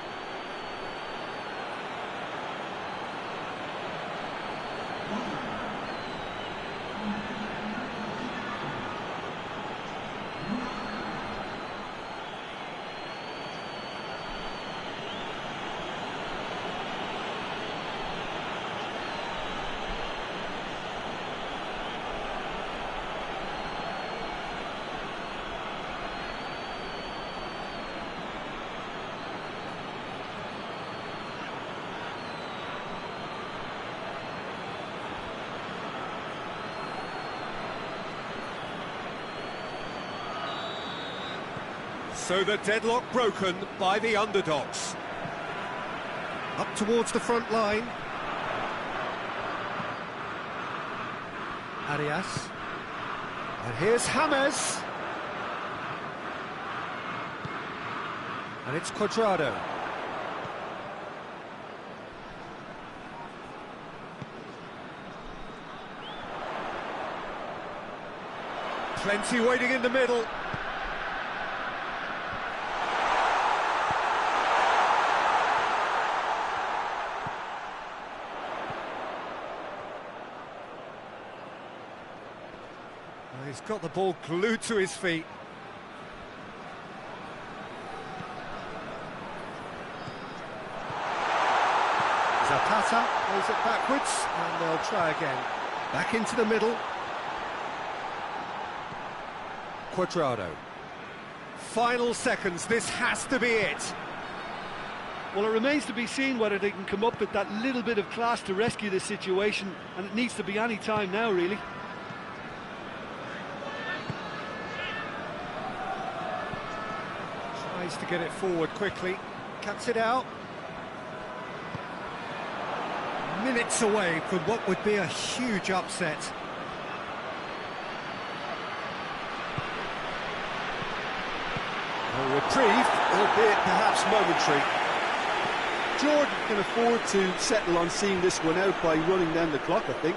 So the deadlock broken by the underdogs. Up towards the front line. Arias. And here's James. And it's Cuadrado. Plenty waiting in the middle. He's got the ball glued to his feet. Zapata plays it backwards, and they'll try again. Back into the middle. Cuadrado. Final seconds, this has to be it. Well, it remains to be seen whether they can come up with that little bit of class to rescue the situation, and it needs to be any time now, really. Tries to get it forward quickly, cuts it out. Minutes away from what would be a huge upset. A reprieve, albeit perhaps momentary. Jordan can afford to settle on seeing this one out by running down the clock, I think.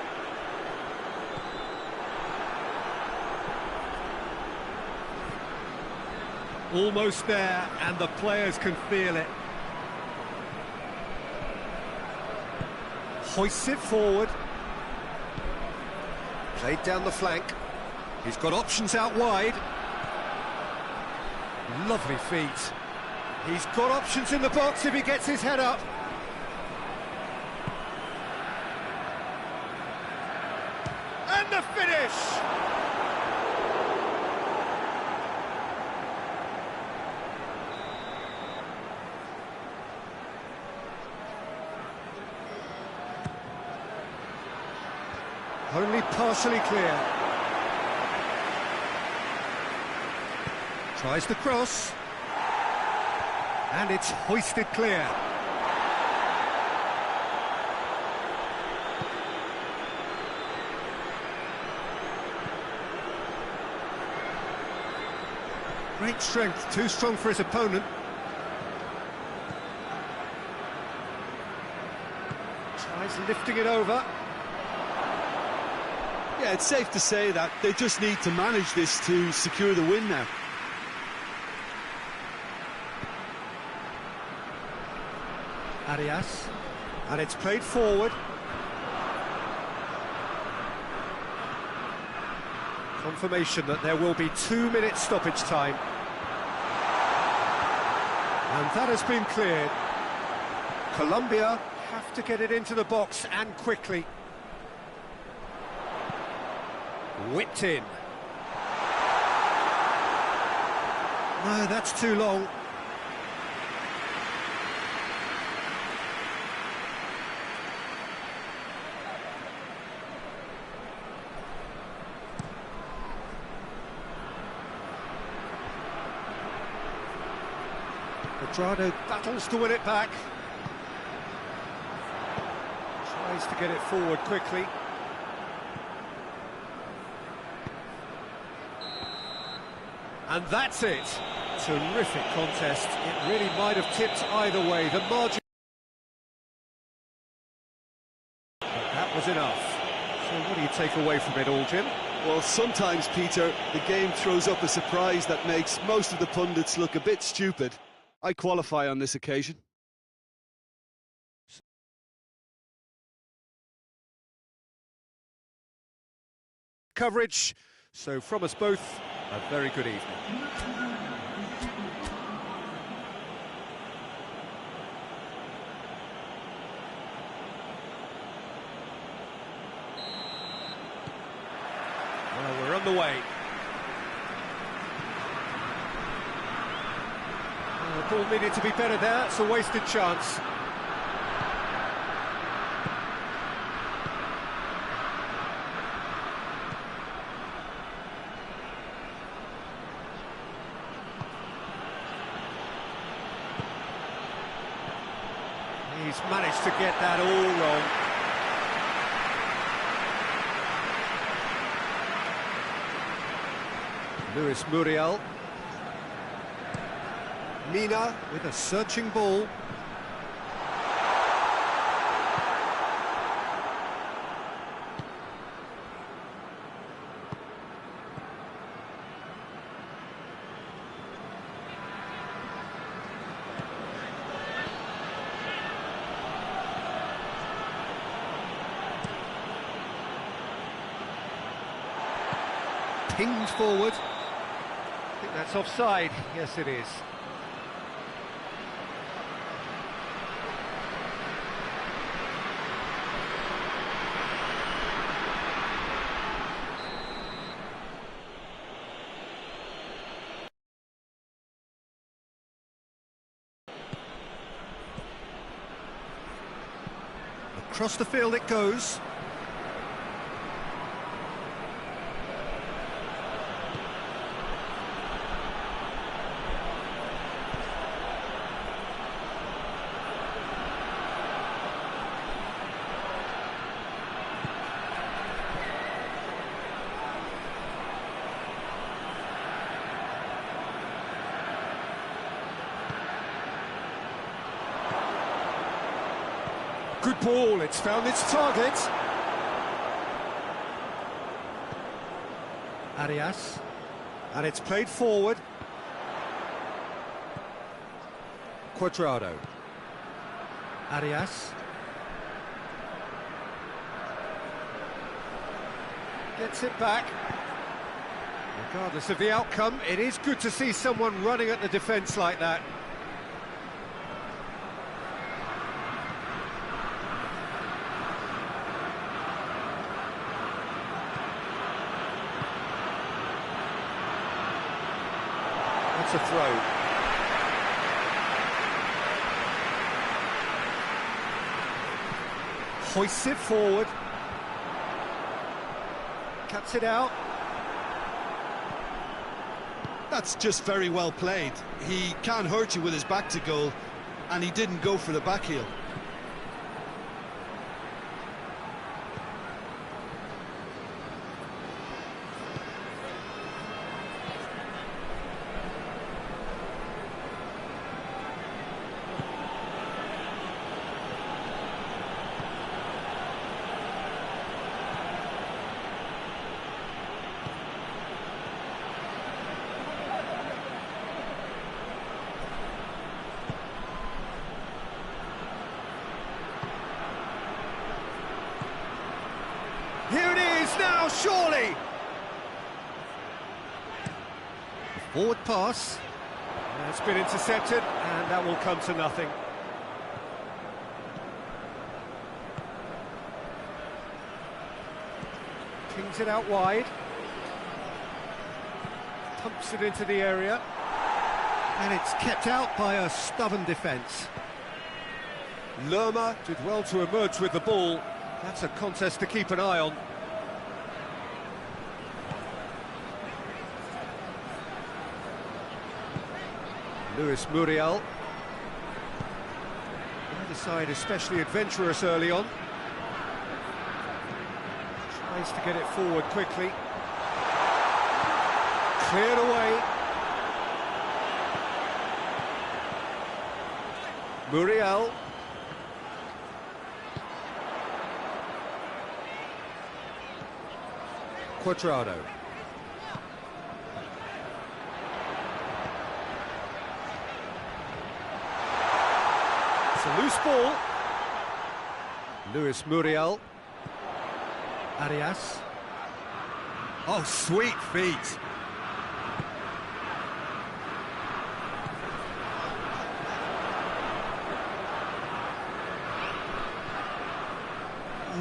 Almost there, and the players can feel it. Hoists it forward. Played down the flank. He's got options out wide. Lovely feet. He's got options in the box if he gets his head up. And the finish! Only partially clear. Tries the cross. And it's hoisted clear. Great strength, too strong for his opponent. Tries lifting it over. Yeah, it's safe to say that they just need to manage this to secure the win now. Arias, and it's played forward. Confirmation that there will be 2 minutes stoppage time. And that has been cleared. Colombia have to get it into the box and quickly. Whipped in. No, that's too long. Cuadrado battles to win it back. Tries to get it forward quickly. And that's it. Terrific contest. It really might have tipped either way. The margin... But that was enough. So what do you take away from it all, Jim? Well, sometimes, Peter, the game throws up a surprise that makes most of the pundits look a bit stupid. I qualify on this occasion. Coverage. So from us both, a very good evening. Well, we're on the way. Well, the ball needed to be better there. It's a wasted chance. He's managed to get that all wrong. Luis Muriel. Mina with a searching ball. Pinged forward. I think that's offside. Yes, it is. Across the field it goes. Good ball, it's found its target. Arias, and it's played forward. Cuadrado. Arias. Gets it back. Regardless of the outcome, it is good to see someone running at the defence like that. That's a throw. Hoists it forward. Cuts it out. That's just very well played. He can't hurt you with his back to goal, and he didn't go for the back heel. Here it is now, surely! Forward pass. It's been intercepted, and that will come to nothing. Pings it out wide. Pumps it into the area. And it's kept out by a stubborn defence. Lerma did well to emerge with the ball. That's a contest to keep an eye on. Luis Muriel. Neither side especially adventurous early on. Tries to get it forward quickly. Cleared away. Muriel. Quadrado. It's a loose ball. Luis Muriel. Arias. Oh, sweet feet.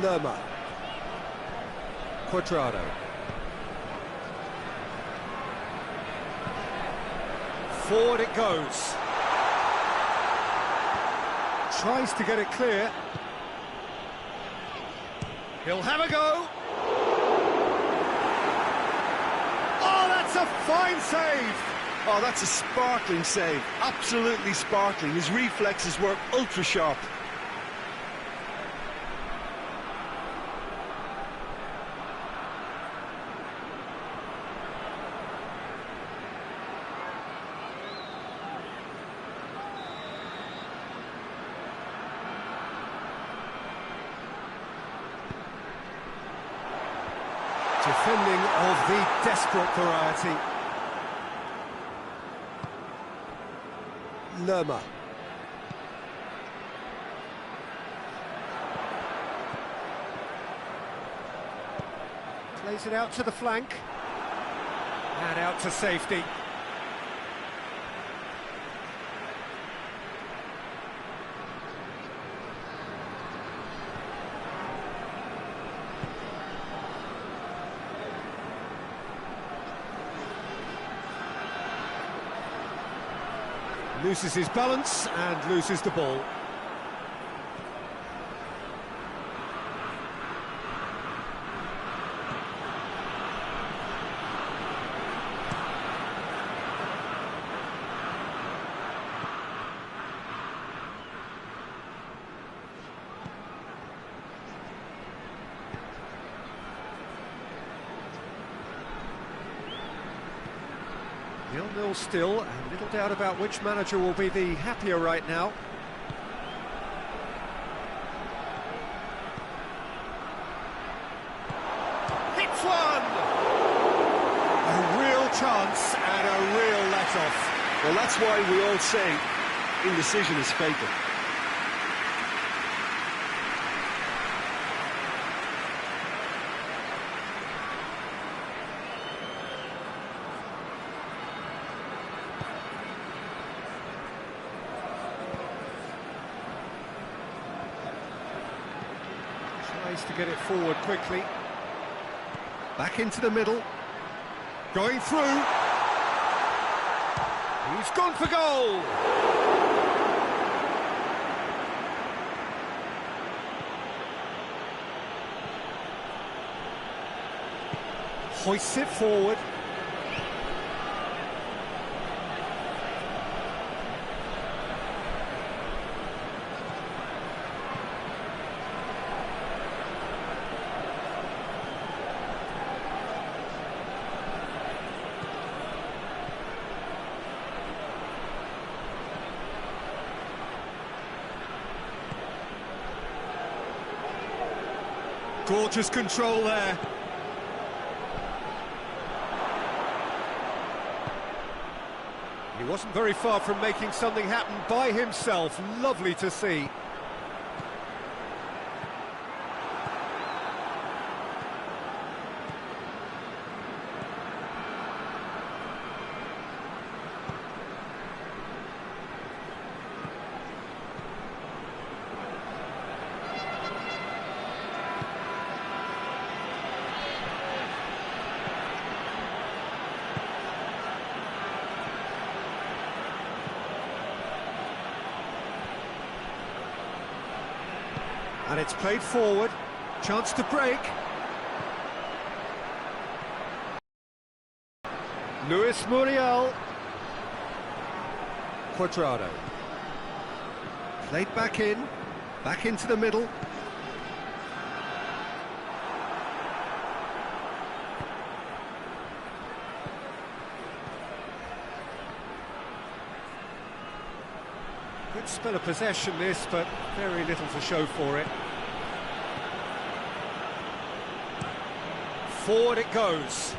Lerma. Quadrado. Forward it goes. Tries to get it clear. He'll have a go. Oh, that's a fine save. Oh, that's a sparkling save. Absolutely sparkling. His reflexes were ultra sharp. Defending of the desperate variety. Lerma. Plays it out to the flank. And out to safety. Loses his balance and loses the ball. Nil-nil still, and little doubt about which manager will be the happier right now. Hits one! A real chance and a real let-off. Well, that's why we all say indecision is fatal. Tries to get it forward quickly. Back into the middle. Going through. He's gone for goal! Hoists it forward. Gorgeous control there. He wasn't very far from making something happen by himself. Lovely to see. And it's played forward. Chance to break. Luis Muriel. Quadrado. Played back into the middle. Good spell of possession this, but very little to show for it. Forward it goes.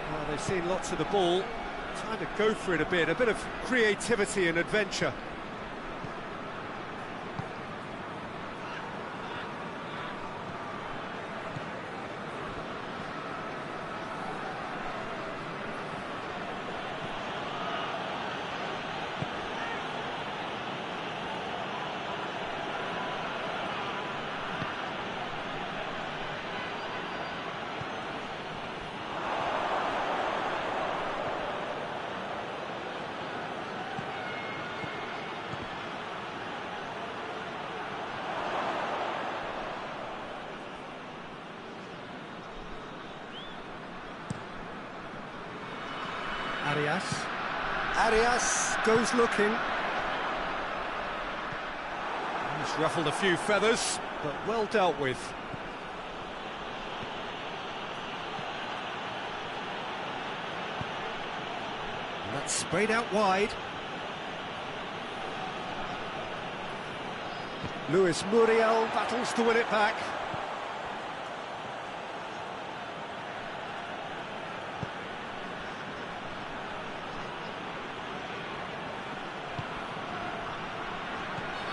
Well, they've seen lots of the ball. Trying to go for it a bit of creativity and adventure. Arias goes looking. He's ruffled a few feathers, but well dealt with. And that's sprayed out wide. Luis Muriel battles to win it back.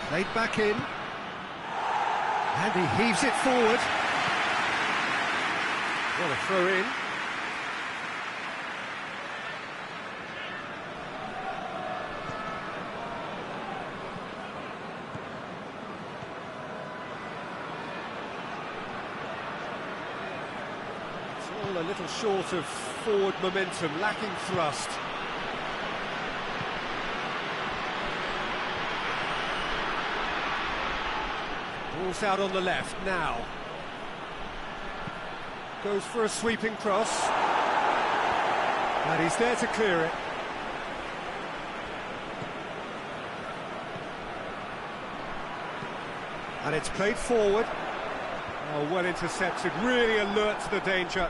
Played back in, and he heaves it forward. What a throw in. It's all a little short of forward momentum, lacking thrust. Ball's out on the left now. Goes for a sweeping cross. And he's there to clear it. And it's played forward. Oh, well intercepted, really alert to the danger.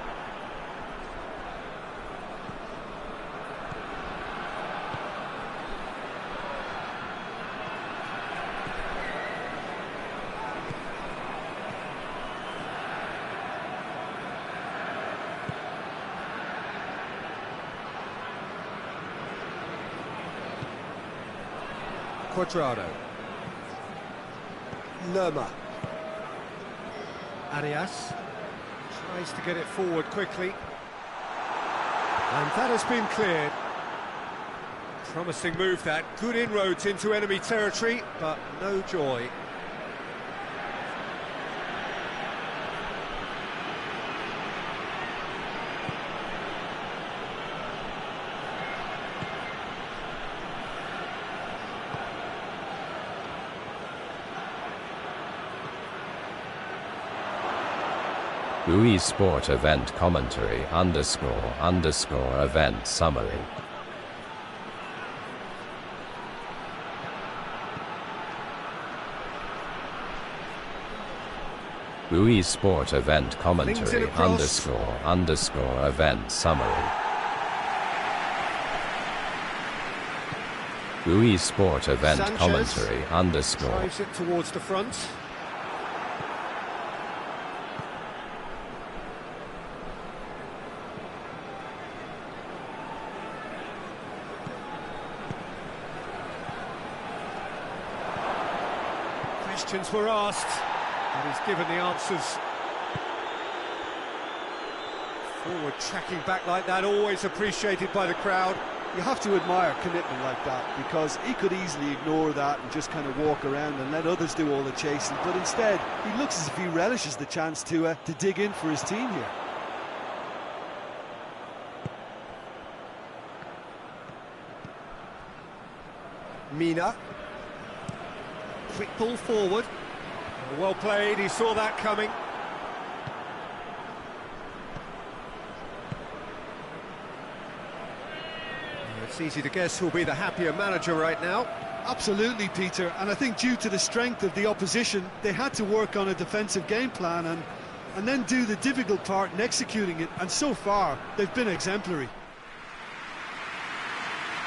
Quadrado. Lerma. Arias tries to get it forward quickly. And that has been cleared. Promising move that. Good inroads into enemy territory, but no joy. UI Sport Event Commentary _ event summary. UI Sport Event Commentary _ event summary. UI Sport Event Sanchez Commentary _ drives it towards the front. Questions were asked, and he's given the answers. Forward tracking back like that, always appreciated by the crowd. You have to admire commitment like that, because he could easily ignore that and just kind of walk around and let others do all the chasing, but instead he looks as if he relishes the chance to dig in for his team here. Mina. Quick ball forward. Well played, he saw that coming. It's easy to guess who'll be the happier manager right now. Absolutely, Peter, and I think due to the strength of the opposition, they had to work on a defensive game plan, and and then do the difficult part in executing it, and so far they've been exemplary.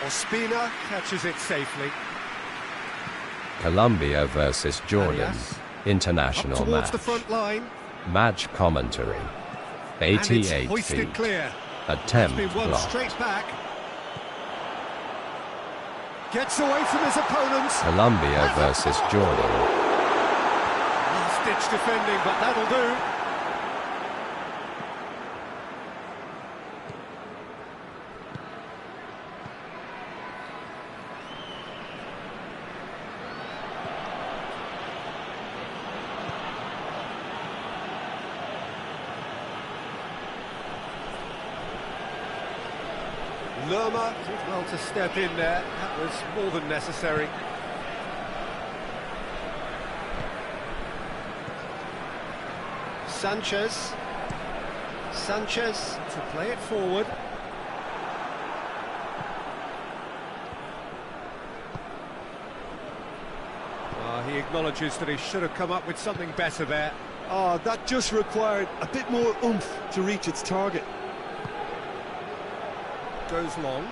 Ospina catches it safely. Colombia versus Jordan. Arias. International Up towards match. the front line. Match commentary. And it's 88 hoisted feet. clear. Attempt It's been won blocked. straight back. Gets away from his opponents. Colombia versus Jordan. Last-ditch defending, but that'll do. Lerma did well to step in there. That was more than necessary. Sanchez to play it forward. He acknowledges that he should have come up with something better there. Oh, that just required a bit more oomph to reach its target. Goes long.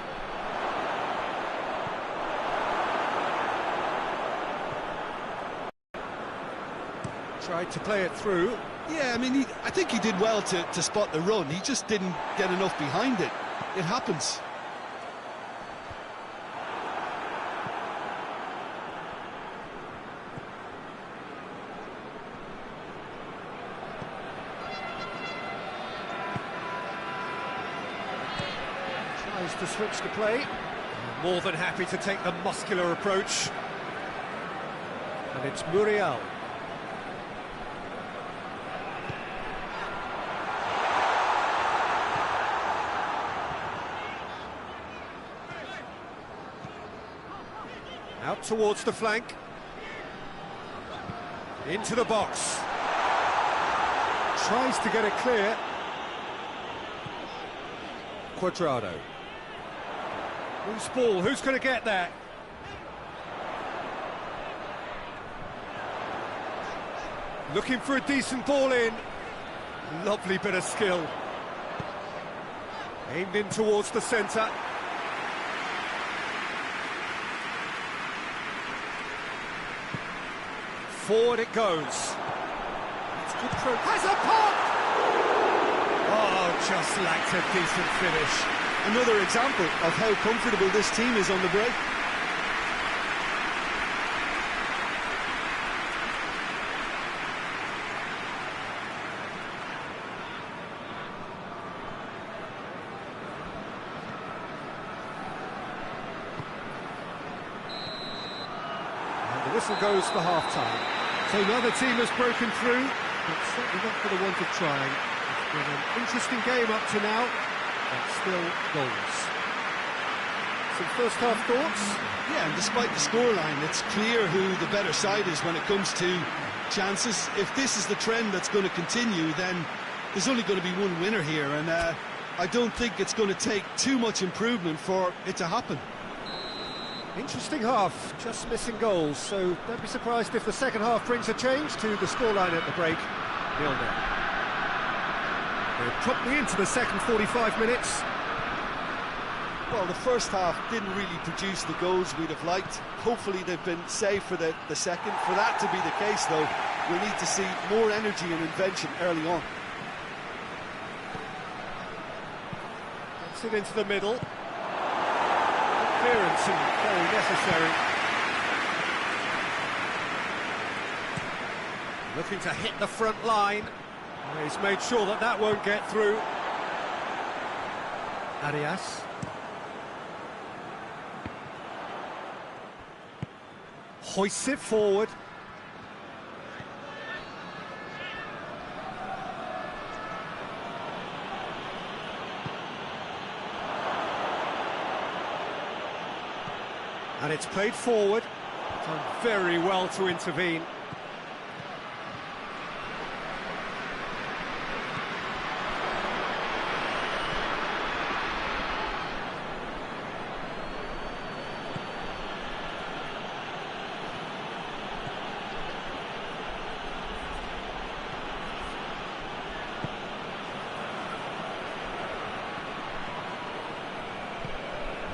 Tried to play it through. Yeah, I mean, I think he did well to spot the run. He just didn't get enough behind it. It happens. Tries to switch the play. More than happy to take the muscular approach. And it's Muriel. Out towards the flank. Into the box. Tries to get it clear. Cuadrado. Loose ball, who's going to get that? Looking for a decent ball in. Lovely bit of skill. Aimed in towards the centre. Forward it goes. It's good throw. Has a pop! Oh, just lacked a decent finish. Another example of how comfortable this team is on the break. And the whistle goes for half-time. So now the team has broken through, but certainly not for the want of trying. It's been an interesting game up to now, but still goals. Some first-half thoughts? Yeah, and despite the scoreline, it's clear who the better side is when it comes to chances. If this is the trend that's going to continue, then there's only going to be one winner here, and I don't think it's going to take too much improvement for it to happen. Interesting half, just missing goals, so don't be surprised if the second half brings a change to the scoreline at the break. 0-0. We're promptly into the second 45 minutes. Well, the first half didn't really produce the goals we'd have liked. Hopefully they've been saved for the second. For that to be the case, though, we need to see more energy and invention early on. Gets it into the middle. Clearance and very necessary. Looking to hit the front line. He's made sure that that won't get through. Arias. Hoists it forward. And it's played forward. Done very well to intervene.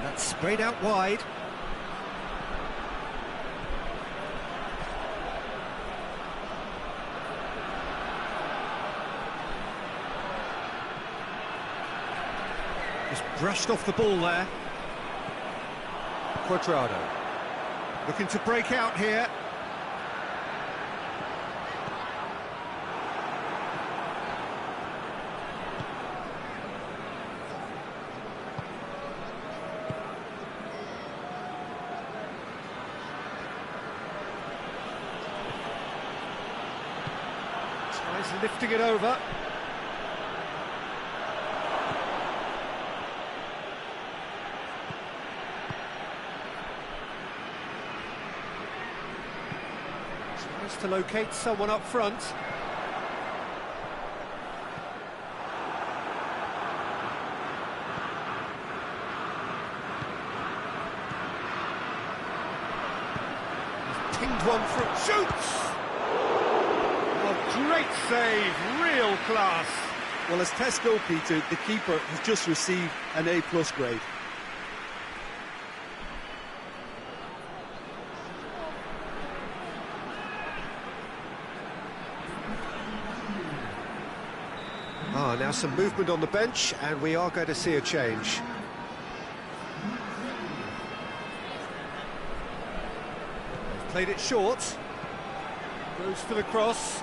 That's sprayed out wide. Just brushed off the ball there. Cuadrado looking to break out here. Tries lifting it over. To locate someone up front. He's pinged one through. Shoots! Oh, great save, real class. Well, as tests go, Peter, the keeper has just received an A+ grade. Now some movement on the bench, and we are going to see a change. They've played it short. Goes for the cross.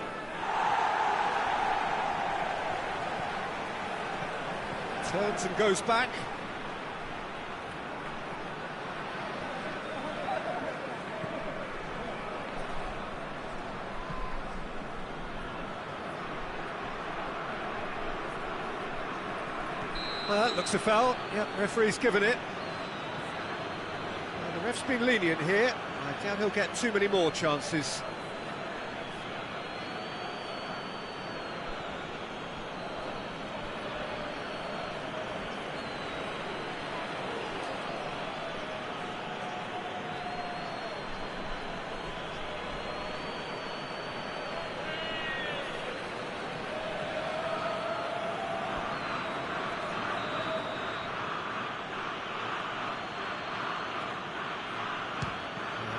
Turns and goes back. Well, that looks a foul. Yep, referee's given it. Well, the ref's been lenient here. I doubt he'll get too many more chances.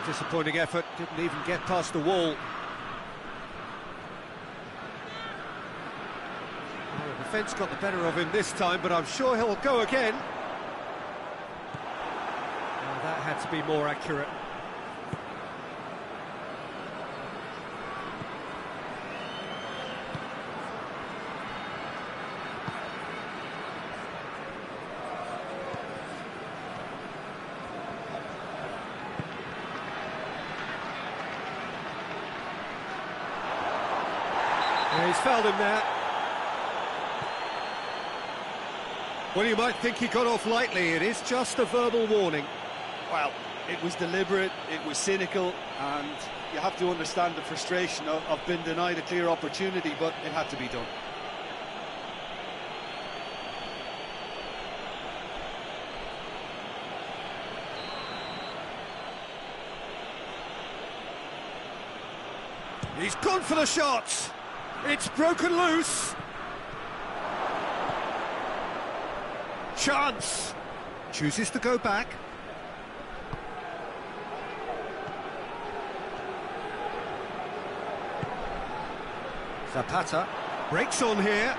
Disappointing effort, didn't even get past the wall. Well, the defence got the better of him this time, but I'm sure he'll go again. Well, that had to be more accurate. Yeah, he's fouled him there. Well, you might think he got off lightly. It is just a verbal warning. Well, it was deliberate, it was cynical, and you have to understand the frustration of being denied a clear opportunity, but it had to be done. He's gone for the shot. It's broken loose. Chance. Chooses to go back. Zapata breaks on here.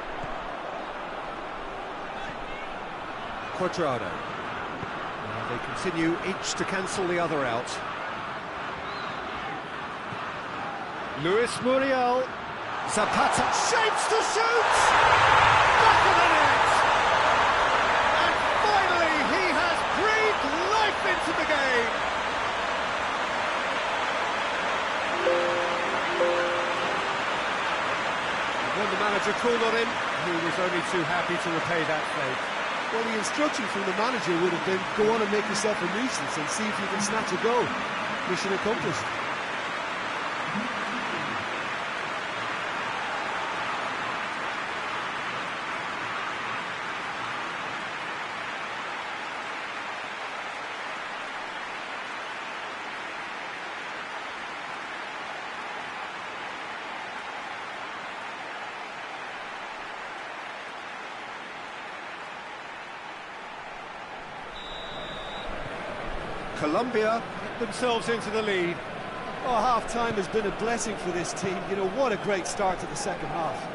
Cuadrado. And they continue each to cancel the other out. Luis Muriel. Zapata shapes to shoot! Back of the net! And finally he has breathed life into the game! When the manager called on him, he was only too happy to repay that favour. Well, the instruction from the manager would have been, go on and make yourself a nuisance and see if you can snatch a goal. Mission accomplished. Colombia themselves into the lead. Oh, half-time has been a blessing for this team. You know, what a great start to the second half.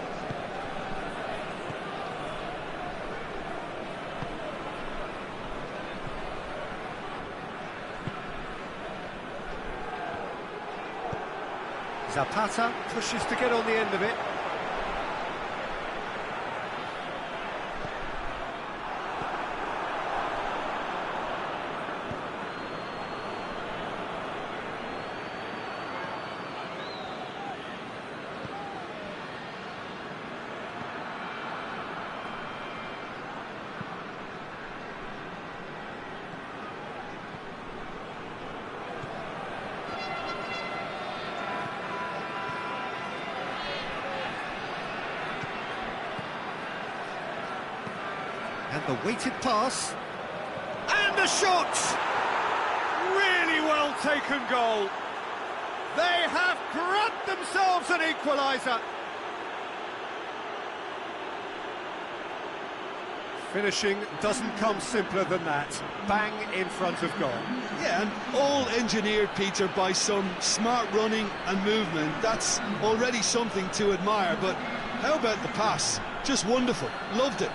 Zapata pushes to get on the end of it. And the weighted pass. And the shot! Really well taken goal. They have grabbed themselves an equaliser. Finishing doesn't come simpler than that. Bang in front of goal. Yeah, and all engineered, Peter, by some smart running and movement. That's already something to admire, but how about the pass? Just wonderful. Loved it.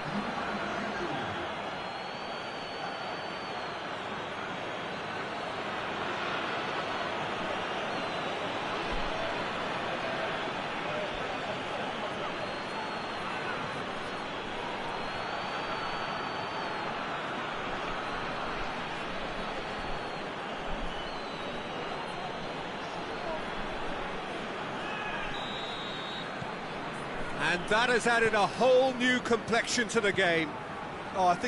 And that has added a whole new complexion to the game. Oh, I think